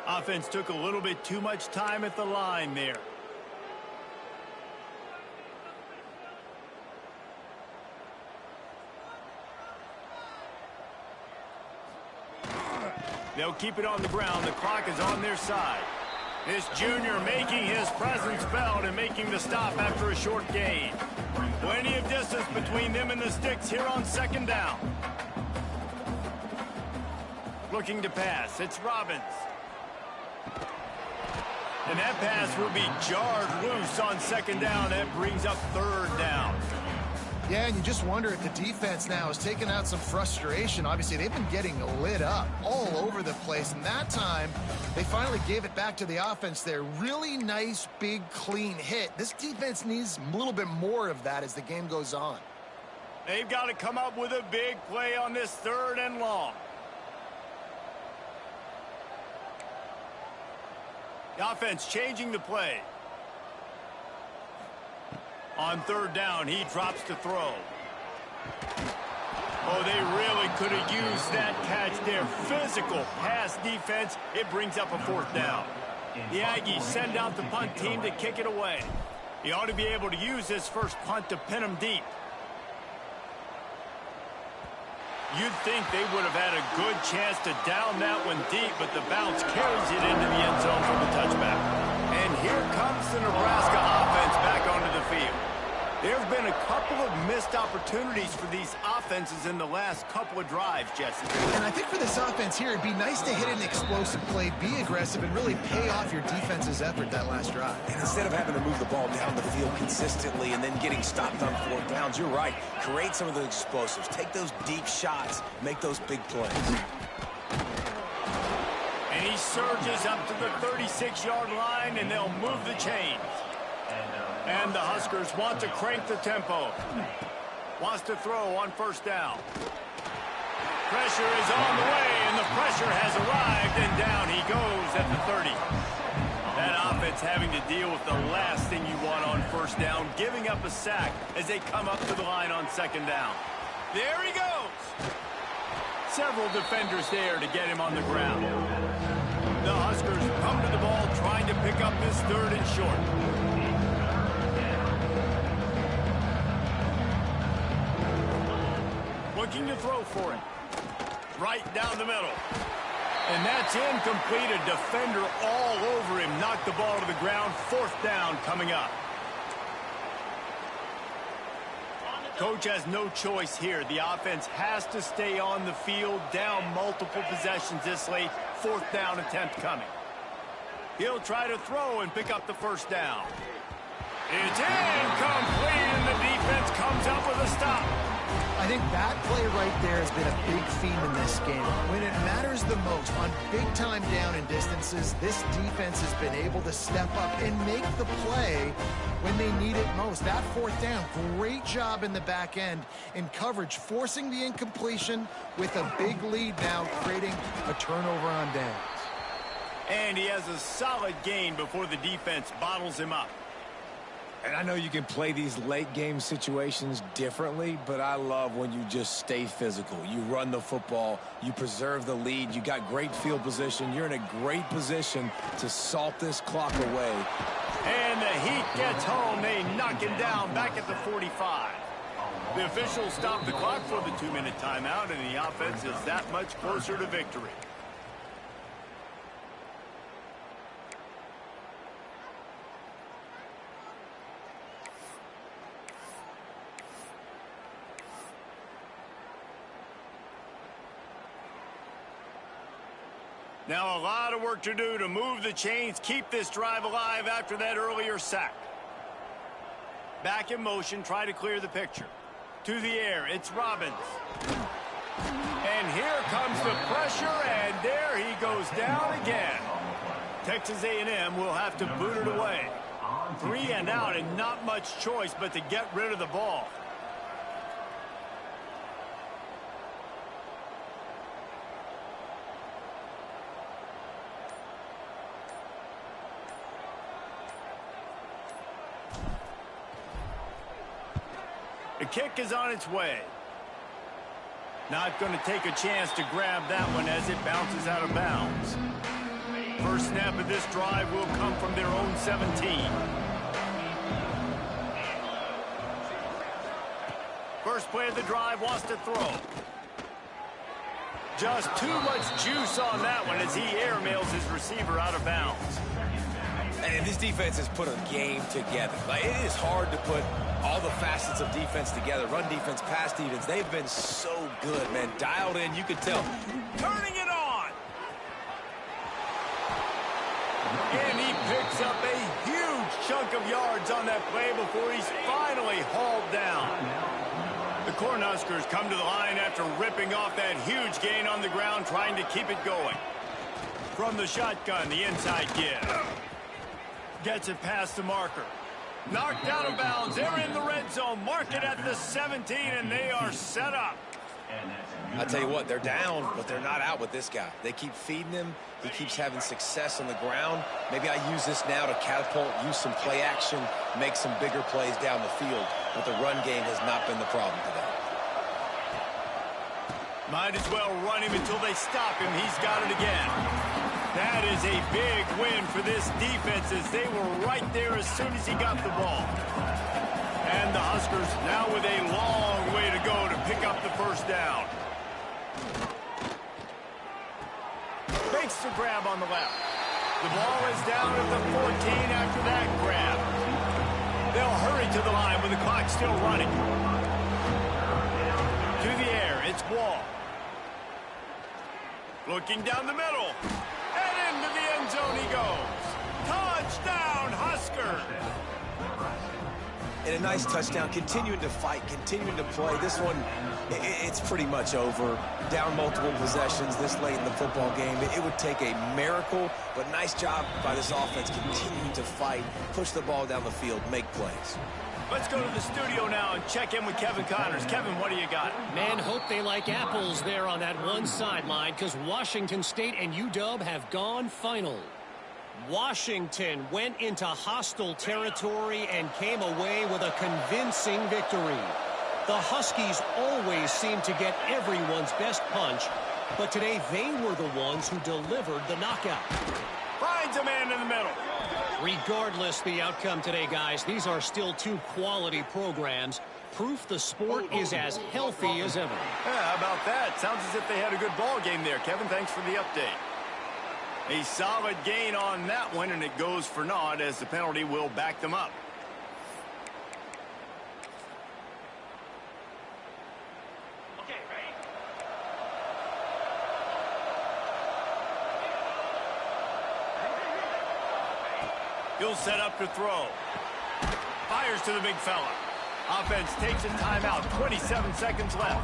Speaker 1: Offense took a little bit too much time at the line there. They'll keep it on the ground. The clock is on their side. This junior making his presence felt and making the stop after a short gain. Plenty of distance between them and the sticks here on 2nd down. Looking to pass. It's Robbins. And that pass will be jarred loose on 2nd down. That brings up 3rd down.
Speaker 2: Yeah, and you just wonder if the defense now is taking out some frustration. Obviously, they've been getting lit up all over the place. And that time, they finally gave it back to the offense there. Really nice, big, clean hit. This defense needs a little bit more of that as the game goes on.
Speaker 1: They've got to come up with a big play on this 3rd and long. The offense changing the play. On third down, he drops to throw. Oh, they really could have used that catch there. Physical pass defense. It brings up a fourth down. The Aggies send out the punt team to kick it away. He ought to be able to use this first punt to pin them deep. You'd think they would have had a good chance to down that one deep, but the bounce carries it into the end zone for the touchback. And here comes the Nebraska offense back onto the field. There have been a couple of missed opportunities for these offenses in the last couple of drives, Jesse.
Speaker 2: And I think for this offense here, it'd be nice to hit an explosive play, be aggressive, and really pay off your defense's effort that last drive.
Speaker 3: And instead of having to move the ball down the field consistently and then getting stopped on fourth downs, you're right. Create some of the explosives. Take those deep shots. Make those big plays.
Speaker 1: And he surges up to the 36-yard line, and they'll move the chains. And the Huskers want to crank the tempo. Wants to throw on first down. Pressure is on the way, and the pressure has arrived, and down he goes at the 30. That offense having to deal with the last thing you want on first down, giving up a sack as they come up to the line on second down. There he goes. Several defenders there to get him on the ground. The Huskers come to the ball trying to pick up this third and short. Looking to throw for it. Right down the middle. And that's incomplete. A defender all over him. Knocked the ball to the ground. Fourth down coming up. Coach has no choice here. The offense has to stay on the field. Down multiple possessions this late. Fourth down attempt coming. He'll try to throw and pick up the first down. It's incomplete, and the defense comes up with a stop.
Speaker 2: I think that play right there has been a big theme in this game. When it matters the most, on big-time down and distances, this defense has been able to step up and make the play when they need it most. That fourth down, great job in the back end in coverage, forcing the incompletion with a big lead now, creating a turnover on downs.
Speaker 1: And he has a solid gain before the defense bottles him up.
Speaker 3: And I know you can play these late game situations differently, but I love when you just stay physical. You run the football, you preserve the lead, you got great field position, you're in a great position to salt this clock away.
Speaker 1: And the Heat gets home. They knock him down back at the 45. The officials stop the clock for the 2-minute timeout, and the offense is that much closer to victory. Now a lot of work to do to move the chains, keep this drive alive after that earlier sack. Back in motion, try to clear the picture. To the air, it's Robbins. And here comes the pressure, and there he goes down again. Texas A&M will have to boot it away. 3 and out, and not much choice but to get rid of the ball. The kick is on its way. Not going to take a chance to grab that one as it bounces out of bounds. First snap of this drive will come from their own 17. First play of the drive, wants to throw. Just too much juice on that one as he airmails his receiver out of bounds.
Speaker 3: And this defense has put a game together. Like, it is hard to put all the facets of defense together. Run defense, pass defense. They've been so good, man. Dialed in, you can tell.
Speaker 1: Turning it on. And he picks up a huge chunk of yards on that play before he's finally hauled down. The Cornhuskers come to the line after ripping off that huge gain on the ground, trying to keep it going. From the shotgun, the inside give. Gets it past the marker. Knocked out of bounds. They're in the red zone. Mark it at the 17, and they are set up.
Speaker 3: I tell you what, they're down, but they're not out with this guy. They keep feeding him. He keeps having success on the ground. Maybe I use this now to catapult, use some play action, make some bigger plays down the field. But the run game has not been the problem today.
Speaker 1: Might as well run him until they stop him. He's got it again. That is a big win for this defense as they were right there as soon as he got the ball. And the Huskers now with a long way to go to pick up the first down. Makes the grab on the left. The ball is down at the 14 after that grab. They'll hurry to the line with the clock still running. To the air, it's Wall. Looking down the middle. And into the end zone he goes. Touchdown, Huskers!
Speaker 3: And a nice touchdown, continuing to fight, continuing to play. This one, it's pretty much over. Down multiple possessions this late in the football game. It would take a miracle, but nice job by this offense continuing to fight, push the ball down the field, make plays.
Speaker 1: Let's go to the studio now and check in with Kevin Connors. Kevin, what do you got?
Speaker 4: Man, hope they like apples there on that one sideline because Washington State and UW have gone final. Washington went into hostile territory and came away with a convincing victory. The Huskies always seem to get everyone's best punch, but today they were the ones who delivered the knockout.
Speaker 1: Finds a man in the middle.
Speaker 4: Regardless the outcome today, guys, these are still two quality programs. Proof the sport is as healthy as ever.
Speaker 1: Yeah, how about that? Sounds as if they had a good ball game there. Kevin, thanks for the update. A solid gain on that one, and it goes for naught as the penalty will back them up.
Speaker 5: Okay, ready?
Speaker 1: He'll set up to throw. Fires to the big fella. Offense takes a timeout. 27 seconds left.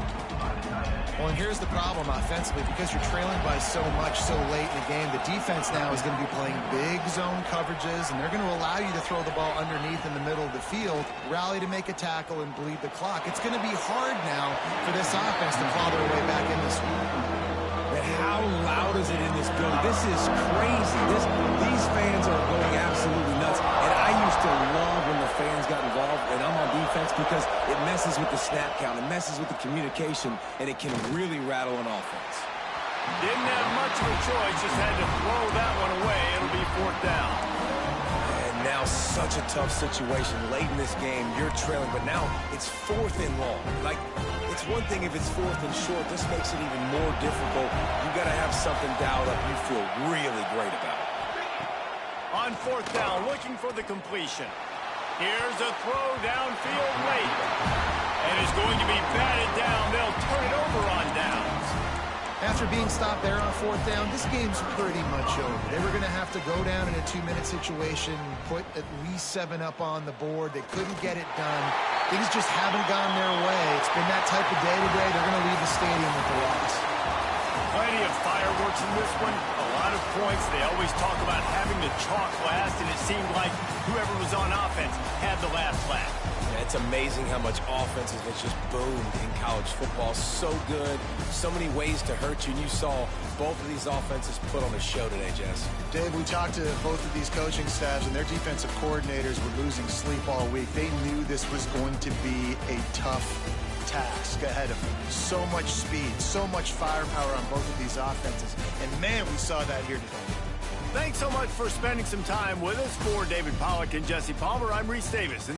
Speaker 2: Well, and here's the problem offensively. Because you're trailing by so much so late in the game, the defense now is going to be playing big zone coverages, and they're going to allow you to throw the ball underneath in the middle of the field, rally to make a tackle, and bleed the clock. It's going to be hard now for this offense to claw their way back in this week.
Speaker 3: But how loud is it in this building? This is crazy. These fans are going absolutely nuts. And I used to love when the fans got involved and I'm on defense because it messes with the snap count, it messes with the communication, and it can really rattle an offense.
Speaker 1: Didn't have much of a choice, just had to throw that one away. It'll be fourth down.
Speaker 3: And now such a tough situation late in this game. You're trailing, but now it's fourth and long. Like, it's one thing if it's fourth and short. This makes it even more difficult. You got to have something dialed up you feel really great about.
Speaker 1: On fourth down, looking for the completion. Here's a throw downfield late. And it's going to be batted down. They'll turn it over on downs.
Speaker 2: After being stopped there on fourth down, this game's pretty much over. They were going to have to go down in a 2-minute situation, put at least 7 up on the board. They couldn't get it done. Things just haven't gone their way. It's been that type of day today. They're going to leave the stadium with the loss.
Speaker 1: Plenty of fireworks in this one. A lot of points. They always talk about having the chalk last, and it seemed like whoever was on offense had the last laugh.
Speaker 3: Yeah, it's amazing how much offense has just boomed in college football. So good. So many ways to hurt you. And you saw both of these offenses put on a show today, Jess.
Speaker 2: Dave, we talked to both of these coaching staffs, and their defensive coordinators were losing sleep all week. They knew this was going to be a tough task ahead of them. So much speed, so much firepower on both of these offenses. And, man, we saw that here today.
Speaker 1: Thanks so much for spending some time with us. For David Pollack and Jesse Palmer, I'm Reese Davis.